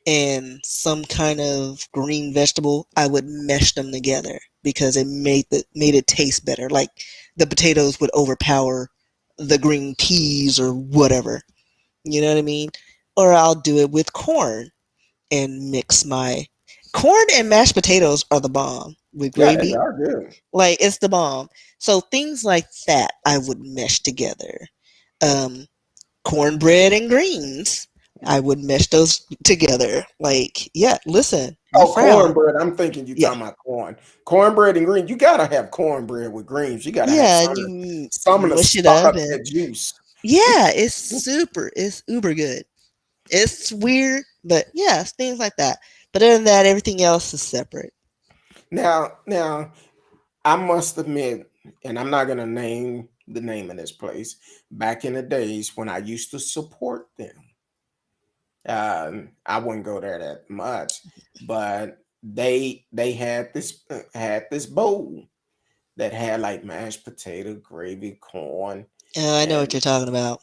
and some kind of green vegetable, I would mesh them together because it made it taste better. Like the potatoes would overpower the green peas or whatever. You know what I mean? Or I'll do it with corn and mix my corn and mashed potatoes are the bomb with Yeah, they gravy. are good. Like it's the bomb. So things like that I would mesh together. Um, cornbread and greens. I would mesh those together. Like, yeah, listen, you Oh, frown. cornbread. I'm thinking you Yeah. talking about corn. Cornbread and greens. You gotta have cornbread with greens. You gotta have Yeah, and you some of the mush it up start and that juice. yeah, it's uber good. It's weird, but yeah, it's things like that. But other than that, everything else is separate. Now, I must admit, and I'm not gonna name the name of this place. Back in the days when I used to support them, I wouldn't go there that much, but they had this bowl that had like mashed potato, gravy, corn, I know what and you're talking about.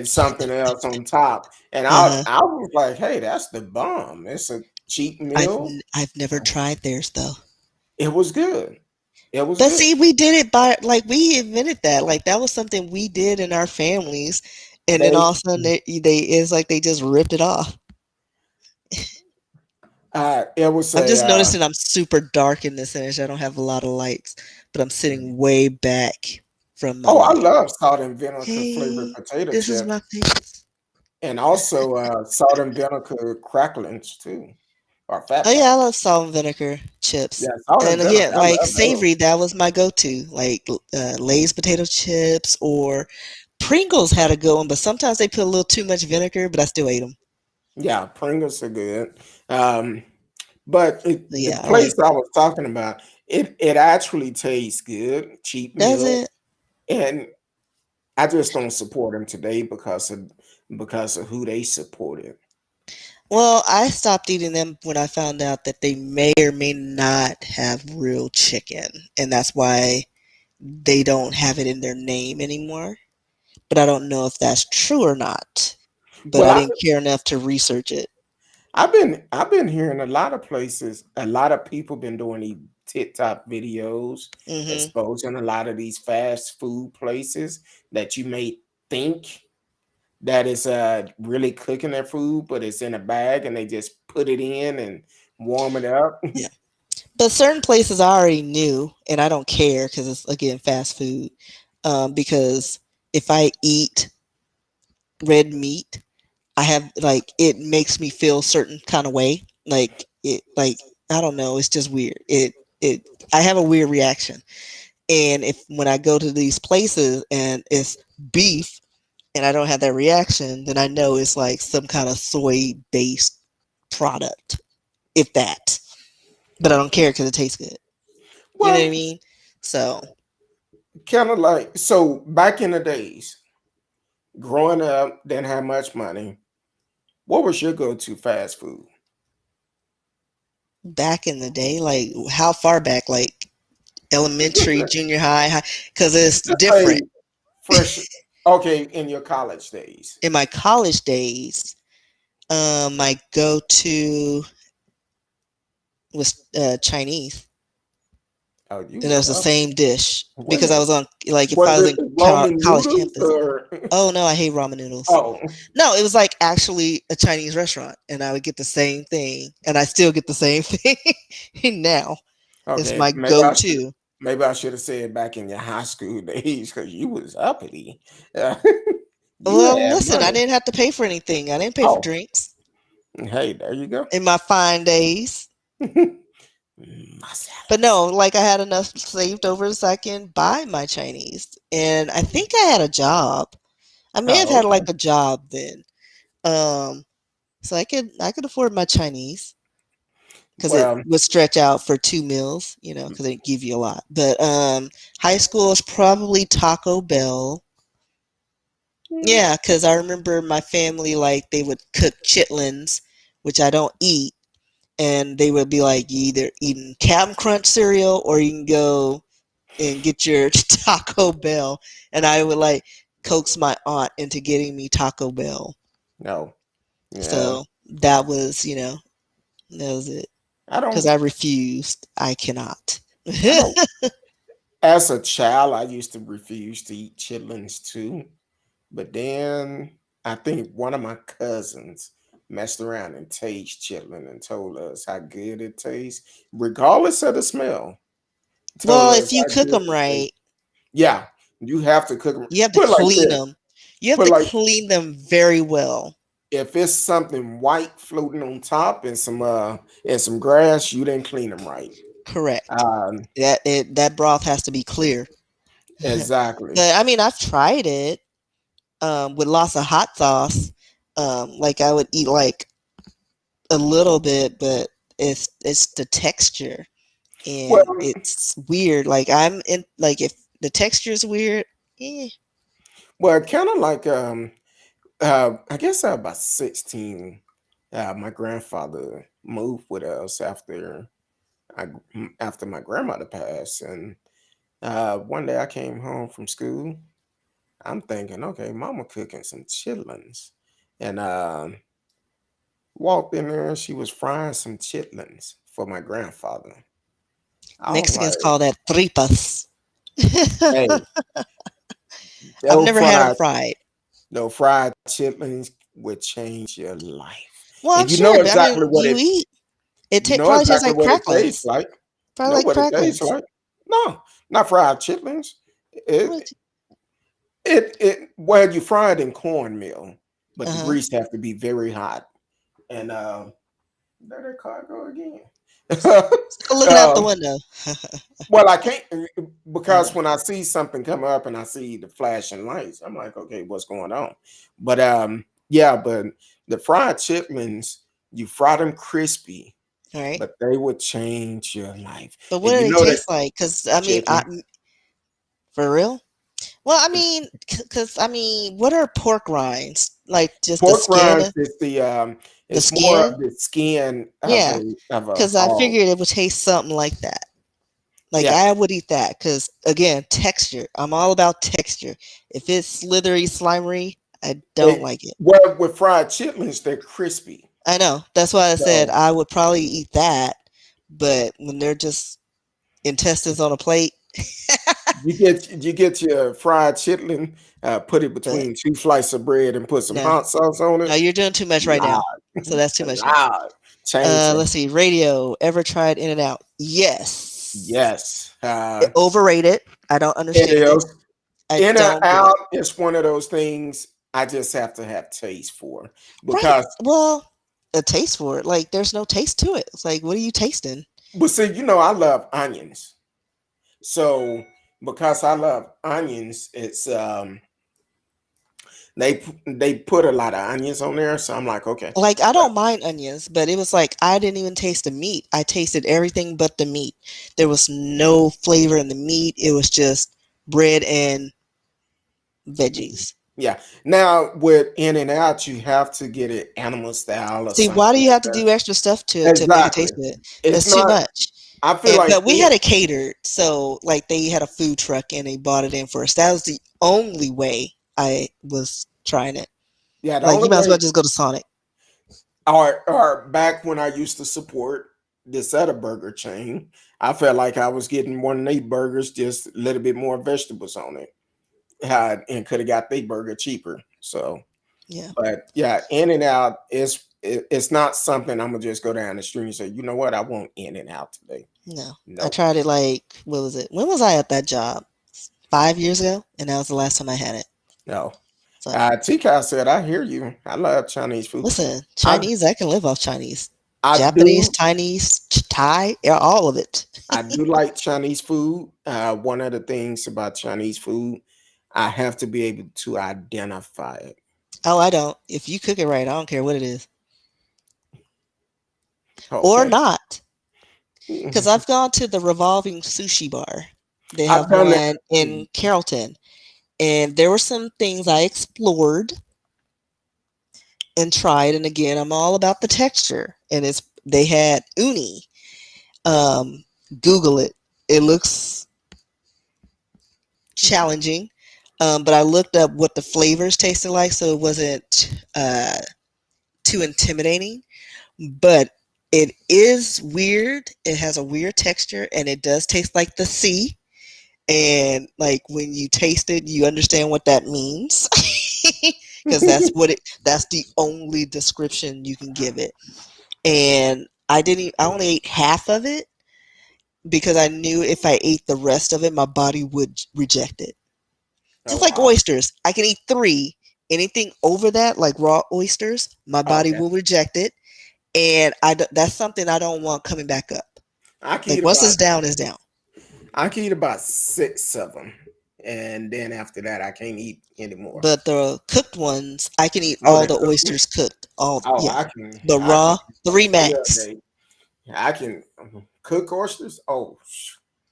something else on top. And Uh-huh. I was like, hey, that's the bomb. It's a cheap meal. I've never tried theirs though. It was good. It was But good. see, we did it by like we invented that. Like that was something we did in our families, and then all They of a sudden they it's like they just ripped it off. it was I'm a just noticing I'm super dark in this image. I don't have a lot of lights, but I'm sitting way back from my oh, I light. love salt and vinegar flavored Hey, potato this is chips, my face. and also salt and vinegar cracklings too, or Oh fat yeah, I pack. love salt and vinegar chips. Yeah, salt and And vinegar. again, I like love those. savory, that was my go-to. Like Lay's potato chips or Pringles had a good one, but sometimes they put a little too much vinegar, but I still ate them. Yeah, Pringles are good. Um, but the Yeah, I like. place I was talking about, it actually tastes good, cheap Does meal, it? and I just don't support them today because of who they supported. Well, I stopped eating them when I found out that they may or may not have real chicken, and that's why they don't have it in their name anymore. But I don't know if that's true or not. But Well, I didn't care enough to research it. I've been hearing a lot of places, a lot of people been doing these TikTok videos Hmm. exposing a lot of these fast food places that you may think that is really cooking their food, but it's in a bag and they just put it in and warm it up. Yeah. But certain places I already knew, and I don't care because it's again fast food. Because if I eat red meat, I have like it makes me feel certain kind of way. Like I don't know, it's just weird. It I have a weird reaction. And if when I go to these places and it's beef and I don't have that reaction, then I know it's like some kind of soy based product, if that. But I don't care because it tastes good. You know what I Well, mean? So kind of like so back in the days, growing up, didn't have much money. What was your go-to fast food? back in the day, like how far back? Like elementary, junior high, because it's Just say different. fresh. Okay, in your college days. In my college days, my go-to was Chinese, Oh, you and it was was the up. same dish Wait a because I minute. was on like if I Was was it in the Roman college noodles campus. or Oh no, I hate ramen noodles. oh No, it was like actually a Chinese restaurant, and I would get the same thing, and I still get the same thing now. It's okay, my go-to. maybe I should have said back in your high school days because you was uppity. Uh, you Well, had listen, I money. didn't have to pay for anything. I didn't pay for Oh, drinks hey, there you go. in my fine days. But Marcellus. no, like I had enough saved over so I can buy my Chinese. And I think I had a job. I may have Oh, had like okay. a job then. Um, so I could afford my Chinese because it Well, would stretch out for 2 meals, because they give you a lot. But high school is probably Taco Bell. mm, Yeah, because I remember my family like they would cook chitlins, which I don't eat, and they would be like, you either eating Cap'n Crunch cereal or you can go and get your Taco Bell. And I would like coax my aunt into getting me Taco Bell. no, yeah, So that was it. I Because don't, I refused. I cannot. I don't. As a child, I used to refuse to eat chitlins too, but then I think one of my cousins messed around and tasted chitlin and told us how good it tastes, regardless of the smell. Told Well, us if you how cook good them it tastes. right, Yeah, you have to cook them. you have to Put it like clean this. them. You have Put to it like clean them very well. if it's something white floating on top and some grass, you didn't clean them right. Correct. Um, That broth has to be clear. exactly. But I mean, I've tried it with lots of hot sauce. Like I would eat like a little bit, but it's the texture and Well, it's weird. Like I'm in like if the texture is weird, eh. well, kind of like I guess about 16. My grandfather moved with us I after my grandmother passed, and one day I came home from school. I'm thinking, okay, Mama cooking some chitlins, and walked in there. She was frying some chitlins for my grandfather. I was Mexicans like, call that tripas. hey, I've those never had them fried, fried. no fried chitlins would change your life, Well, I'm and you know sure. I mean, exactly what you it eat it. You know Probably tastes exactly like what it tastes cracklings. like. You Probably know like what it tastes cracklings. like. No, not fried chitlins. It What? well, you fry it in cornmeal, but Uh the huh. grease have to be very hot. And there that car go again. Still looking out the um, window. well, I can't Uh, because when I see something come up and I see the flashing lights, I'm like, okay, what's going on? But yeah, but the fried chitlins, you fry them crispy, all right. but they would change your life. But what And do you they know that taste like? Because I mean, chicken. for real. Well, I mean, because I mean, what are pork rinds? Like just the Pork skin, rinds is the it's more skin. of the skin Yeah, of a because I hog. figured it would taste something like that. Like Yeah. I would eat that because again, texture. I'm all about texture. If it's slithery, slimery, I don't They like it. well with fried chitlins, they're crispy. I know. That's why I said So I would probably eat that. But when they're just intestines on a plate, you get your fried chitlin, put it but between two slices of bread and put some no, hot sauce on no, it. you're doing too much right now. Loud, So that's too much. loud. Change it. Let's see. Radio. Ever tried In and Out? Yes. Yes. Overrated. I don't It understand it. is. I In and don't get out it. is one of those things I just have to have taste for Right. because Well, a taste for it. Like there's no taste to it. It's like, what are you tasting? but see, I love onions. So because I love onions, it's they put a lot of onions on there. So I'm like, okay. Like I But don't mind onions, but it was like I didn't even taste the meat. I tasted everything but the meat. There was no flavor in the meat. It was just bread and veggies. yeah. Now with In and Out, you have to get it animal style or See, why something do you like have to that. do extra stuff to make it Exactly. taste good? It's That's too not much. I feel And like but we had it catered, so like they had a food truck and they bought it in for us. That was the only way I was trying it. yeah, the Like only you might as way well just go to Sonic. or back when I used to support this other burger chain, I felt like I was getting one of their burgers, just a little bit more vegetables on it. And could have got their burger cheaper. So, Yeah, but yeah, In and Out it's not something I'm gonna just go down the street and say, you know what, I want In and Out today. no, I Nope. tried it like what was it? When was I at that job? 5 years ago, and that was the last time I had it. No. So Tika said, I hear you. I love Chinese food. listen, I Chinese, I can live off Chinese, I Japanese, do Chinese, Thai, yeah, all of it. I do like Chinese food. One of the things about Chinese food, I have to be able to identify it. Oh, I don't. If you cook it right, I don't care what it is or Okay. not. Because I've gone to the revolving sushi bar. They have I've done that. one in Carrollton, and there were some things I explored and tried. And again, I'm all about the texture. And they had uni. Um, Google it. It looks challenging, but I looked up what the flavors tasted like, so it wasn't too intimidating. But it is weird. It has a weird texture, and it does taste like the sea. And like when you taste it, you understand what that means. because that's the only description you can give it. And I only ate half of it because I knew if I ate the rest of it, my body would reject it. Oh Just like wow. oysters, I can eat three. Anything over that, like raw oysters, my body Okay. will reject it, and that's something I don't want coming back up. I can Like eat once about it's down, it's down. I can eat about 6 of them, and then after that, I can't eat anymore. But the cooked ones, I can eat Oh, all the the cooked oysters ones. cooked. All Oh, yeah, the I can raw, three 3 a max. day. I can cook oysters. Oh,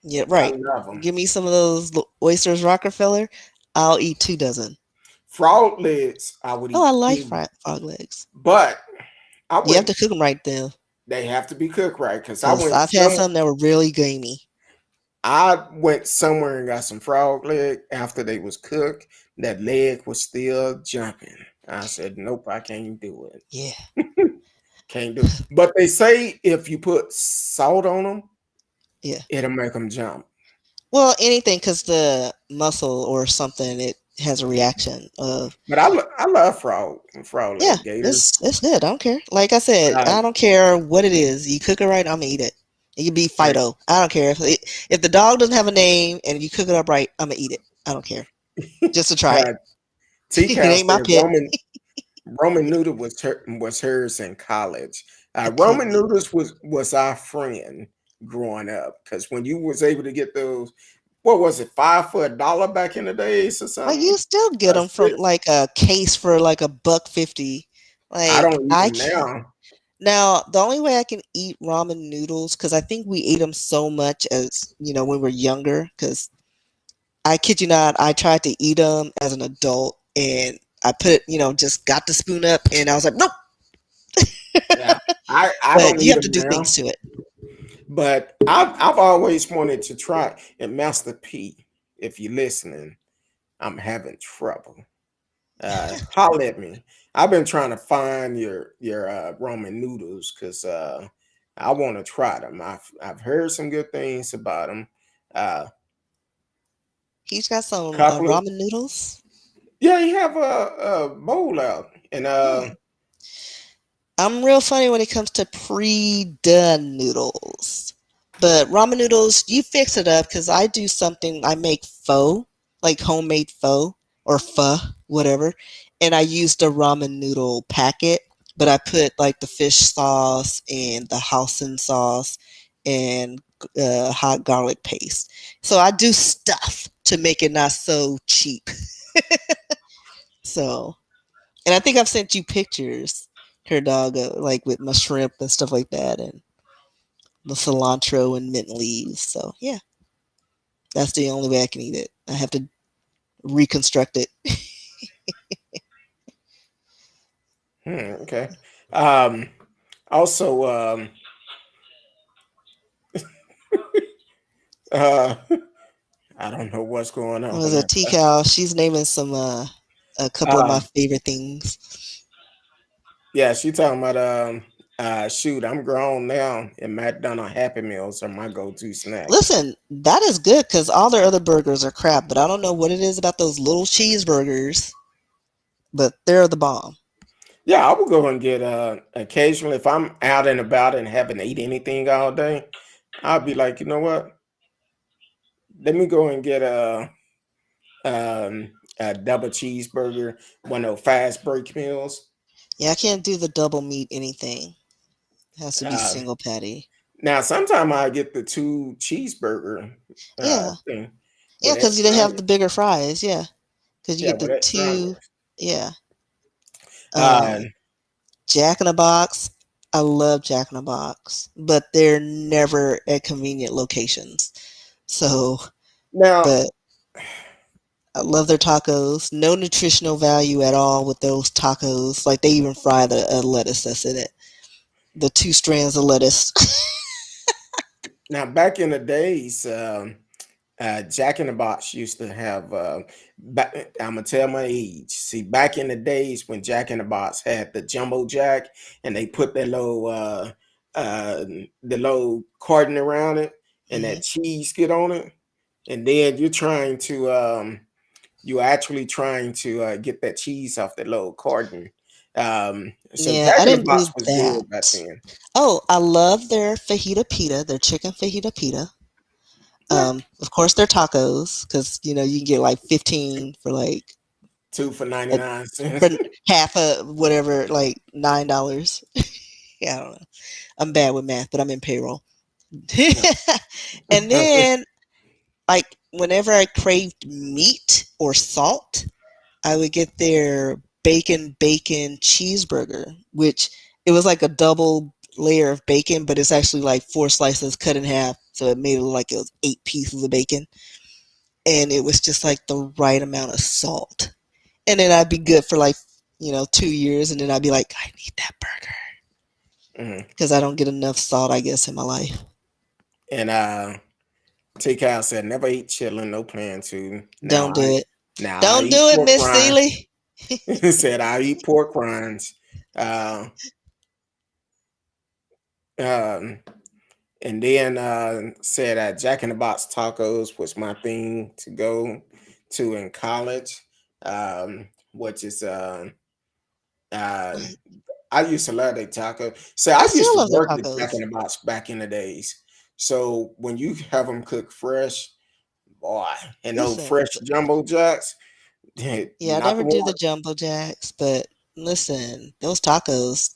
Yeah, I right. love them. Give me some of those oysters Rockefeller. I'll eat 2 dozen. Frog legs, I would Oh, I eat like 3, frog legs. but I You have went. to cook them right though, They have to be cooked right because because I've had some that were really gamey. I went somewhere and got some frog leg after they was cooked. That leg was still jumping. I said, nope, I can't do it. Yeah. Can't do. But they say if you put salt on them, Yeah. it'll make them jump. Well, anything because the muscle or something, it has a reaction of But I love frog yeah. leg gators. It's good. I don't care. Like I said, Uh, I don't care what it is. You cook it right, I'm gonna eat it. It could be right. Fido. I don't care if the dog doesn't have a name and you cook it up right, I'm gonna eat it. I don't care. Just to try it. uh, T It Cal ain't my said pet. Roman noodle was hers in college. I Roman couldn't eat. noodles was our friend growing up because when you was able to get those, what was it, 5 for $1 back in the days or Like something? you still get them from Six. like a case for like $1.50. I Like don't eat I them can't. now. Now, the only way I can eat ramen noodles, because I think we ate them so much as, when we were younger, because I kid you not, I tried to eat them as an adult and I put it, just got the spoon up and I was like, nope. Yeah, I But don't you eat have to them do now. things to it. But I've always wanted to try. And Master P, if you're listening, I'm having trouble. Holler at me. I've been trying to find your ramen noodles because I want to try them. I've heard some good things about them. Uh, He's got some couple of ramen noodles. yeah, you have a bowl out and Hmm. I'm real funny when it comes to pre-done noodles. But ramen noodles, you fix it up because I do something. I make pho, like homemade pho or pho, whatever, and I use the ramen noodle packet. But I put like the fish sauce and the hoisin sauce and hot garlic paste. So I do stuff to make it not so cheap. So, and I think I've sent you pictures, her dog, like with my shrimp and stuff like that, and the cilantro and mint leaves. So yeah, that's the only way I can eat it. I have to reconstruct it. okay. Um, also, uh, I don't know what's going It on was a here. tea cow. She's naming some a couple of my Um, favorite things. yeah, she talking about shoot, I'm grown now, and McDonald Happy Meals are my go-to snacks. Listen, that is good because all their other burgers are crap, but I don't know what it is about those little cheeseburgers, but they're the bomb. Yeah, I will go and get occasionally if I'm out and about and haven't ate anything all day, I'll be like, you know what? Let me go and get a double cheeseburger, one of those fast break meals. Yeah, I can't do the double meat anything. It has to be Uh, single patty. Now, sometimes I get the 2 cheeseburger Yeah, thing yeah, with because extra they have the onions. bigger fries. Yeah, because you Yeah, get the with extra two. onions. Yeah. Uh, Um, Jack in the Box. I love Jack in the Box, but they're never at convenient locations. So, Now, but I love their tacos. No nutritional value at all with those tacos. Like they even fry the lettuce that's in it. The 2 strands of lettuce. back in the days, Jack in the Box used to have. I'm gonna tell my age. See, back in the days when Jack in the Box had the jumbo jack, and they put uh, the little carton around it, and Hmm. that cheese get on it, and then you're trying to you actually trying to get that cheese off that little carton. So Yeah, Jack I in the didn't do Box was that. good back then. Oh, I love their fajita pita, their chicken fajita pita. Yeah, Of course, their tacos, because you can get like 15 for like two for a, 99 cents. for half of whatever, like $9. Yeah, I don't know. I'm bad with math, but I'm in payroll. And then, like, whenever I craved meat or salt, I would get their bacon cheeseburger, which it was like a double layer of bacon, but it's actually like four slices cut in half, so it made it look like it was 8 pieces of bacon, and it was just like the right amount of salt. And then I'd be good for like 2 years, and then I'd be like, I need that burger Mhm. because I don't get enough salt, I guess, in my life. And T Cal said, never eat chitlin, no plan to. Don't do it. Now I Don't eat do it, pork Miss rinds. Seeley. He said I eat pork rinds. Uh, um, and then said Jack in the Box tacos was my thing to go to in college, which is uh, I used to love their taco. So I I used still to love their work at Jack in tacos. the Box back in the days. So when you have them cooked fresh, boy, and those Listen, fresh jumbo jacks, yeah, I not never the do the one. jumbo jacks, but listen, those tacos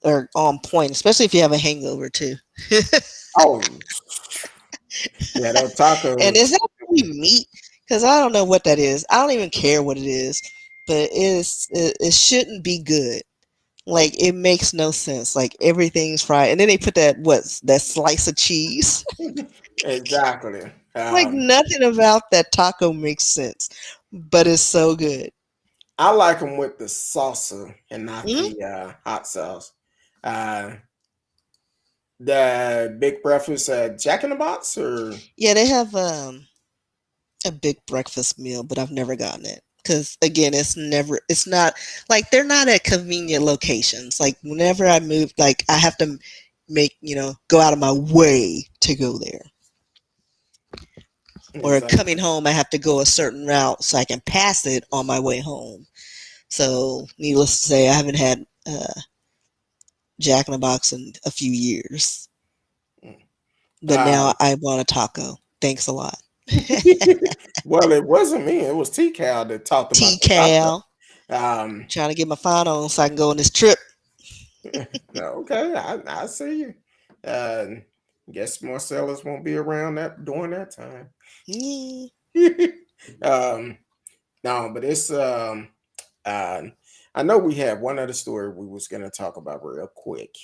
are on point, especially if you have a hangover too. Oh, yeah, those And tacos. is that really meat? Because I don't know what that is. I don't even care what it is, but it shouldn't be good. Like it makes no sense. Like everything's fried, and then they put that slice of cheese. Exactly. Like nothing about that taco makes sense, but it's so good. I like them with the salsa and not Mhm. the hot sauce. Uh, the big breakfast at Jack in the Box, or Yeah, they have a big breakfast meal, but I've never gotten it. Because again, it's not like they're not at convenient locations. Like whenever I move, like I have to go out of my way to go there. Or exactly. coming home, I have to go a certain route so I can pass it on my way home. So, needless to say, I haven't had Jack in the Box in a few years. But now Um, I want a taco. Thanks a lot. well, it wasn't me. It was T Cal that talked about the taco. T-Cal. Um, Trying to get my fine on so I can go on this trip. no, okay, I see you. Uh, guess Marcellus won't be around that during that time. Yeah. um, no, but it's uh, I know we had one other story we was gonna talk about Mhm. real quick.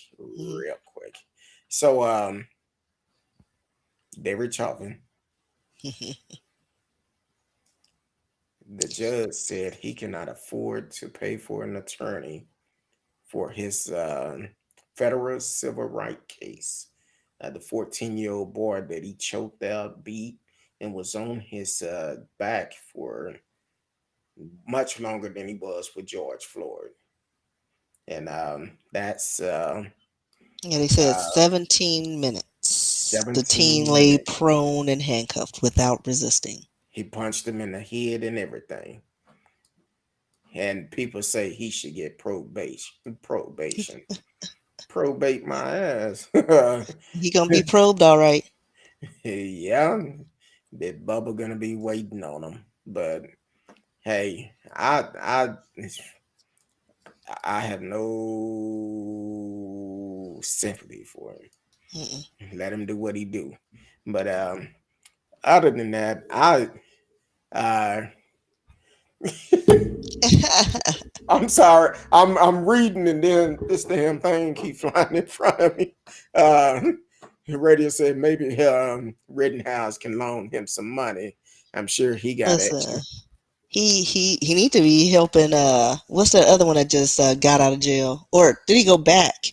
So David Chauvin, the judge said he cannot afford to pay for an attorney for his federal civil right case. The 14-year-old boy that he choked out, beat, and was on his back for much longer than he was with George Floyd. And that's Yeah, they said uh, 17 minutes. The teen 17 lay minutes. prone and handcuffed without resisting. He punched him in the head and everything. And people say he should get probation. Probate my ass. He gonna be probed, all right. Yeah, that Bubba gonna be waiting on him. But hey, I have no sympathy for him. Mm-mm. Let him do what he do. But other than that, uh I'm sorry. I'm reading and then this damn thing keep flying in front of me. Uh Radio said maybe Rittenhouse can loan him some money. I'm sure he got extra. Listen, he need to be helping. What's that other one that just got out of jail, or did he go back?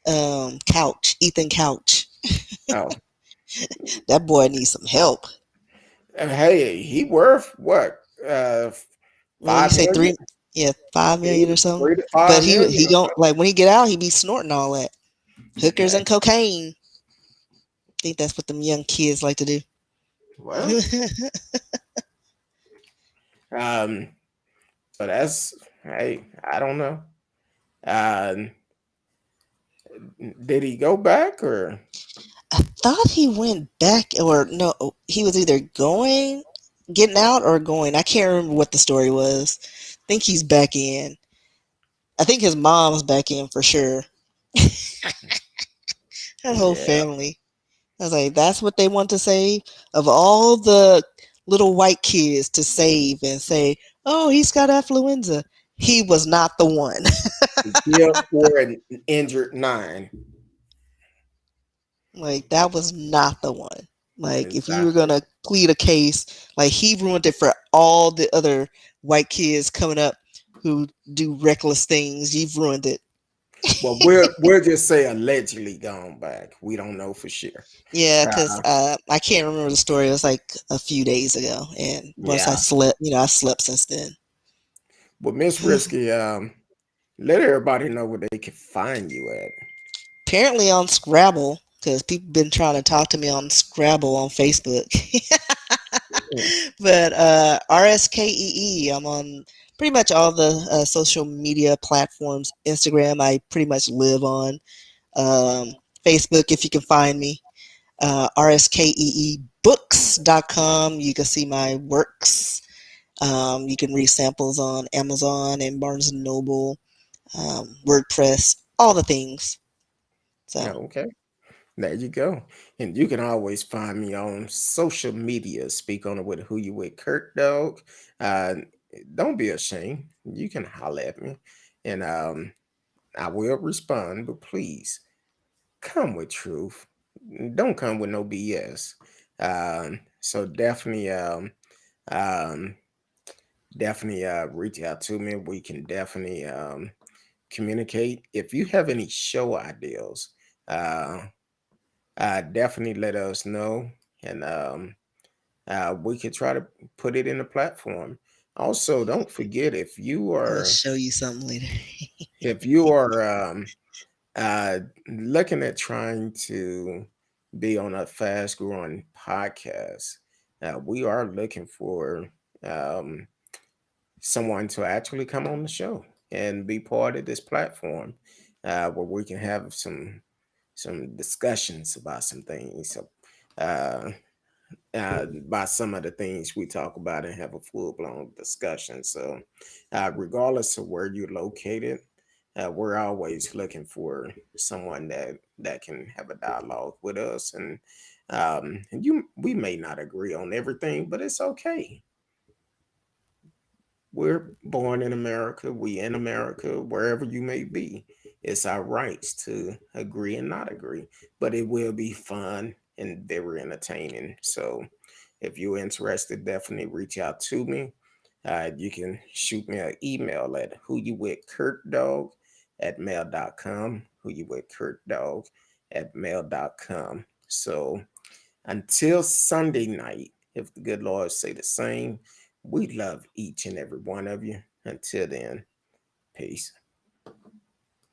Ethan Couch. Oh, That boy needs some help. hey, he worth what? Well, you Five say million? three, yeah, 5 million or something. 3 to 5 But million he or don't like when he get out, he be snorting all that hookers something. and cocaine. I think that's what them young kids like to do. Well, Um, so that's, hey, I don't know. Um, did he go back or? I thought he went back, or no, he was either getting out or going. I can't remember what the story was. I think he's back in. I think his mom's back in for sure. That whole Yeah. family. I was like, that's what they want to save? Of all the little white kids to save and say, oh, he's got influenza. He was not the one. Killed 4 and injured 9. Like, that was not the one. Like, if you were Exactly. going to plead a case, like, he ruined it for all the other white kids coming up who do reckless things. You've ruined it. Well, we'll just say allegedly gone back. We don't know for sure. Yeah, because Uh, I can't remember the story. It was like a few days ago. And once I yeah. slept, I slept since then. Well, Miss Risky, let everybody know where they can find you at. Apparently on Scrabble, because people been trying to talk to me on Scrabble on Facebook. But RsKee, I'm on pretty much all the social media platforms. Instagram, I pretty much live on. Facebook, if you can find me. RsKeeBooks.com. You can see my works. You can read samples on Amazon and Barnes and Noble, WordPress, all the things. Yeah, So okay. There you go. And you can always find me on social media. Speak on it with who you with, Curtdog. Uh, don't be ashamed. You can holler at me, and I will respond. But please come with truth. Don't come with no BS. So definitely, um, definitely reach out to me. We can definitely communicate. If you have any show ideas, uh, definitely let us know, and we can try to put it in the platform. Also, don't forget I'm gonna show you something later. if you are uh, looking at trying to be on a fast growing podcast, we are looking for um, someone to actually come on the show and be part of this platform, where we can have some discussions about some things. So, uh, by some of the things we talk about and have a full blown discussion. So, regardless of where you're located, we're always looking for someone that can have a dialogue with us. And we may not agree on everything, but it's okay. We're born in America. We in America, wherever you may be. It's our rights to agree and not agree, but it will be fun and very entertaining. So, if you're interested, definitely reach out to me. You can shoot me an email at who you with Curtdog at mail.com. Who you with Curtdog at mail.com. So, until Sunday night, if the good Lord say the same, we love each and every one of you. Until then, peace.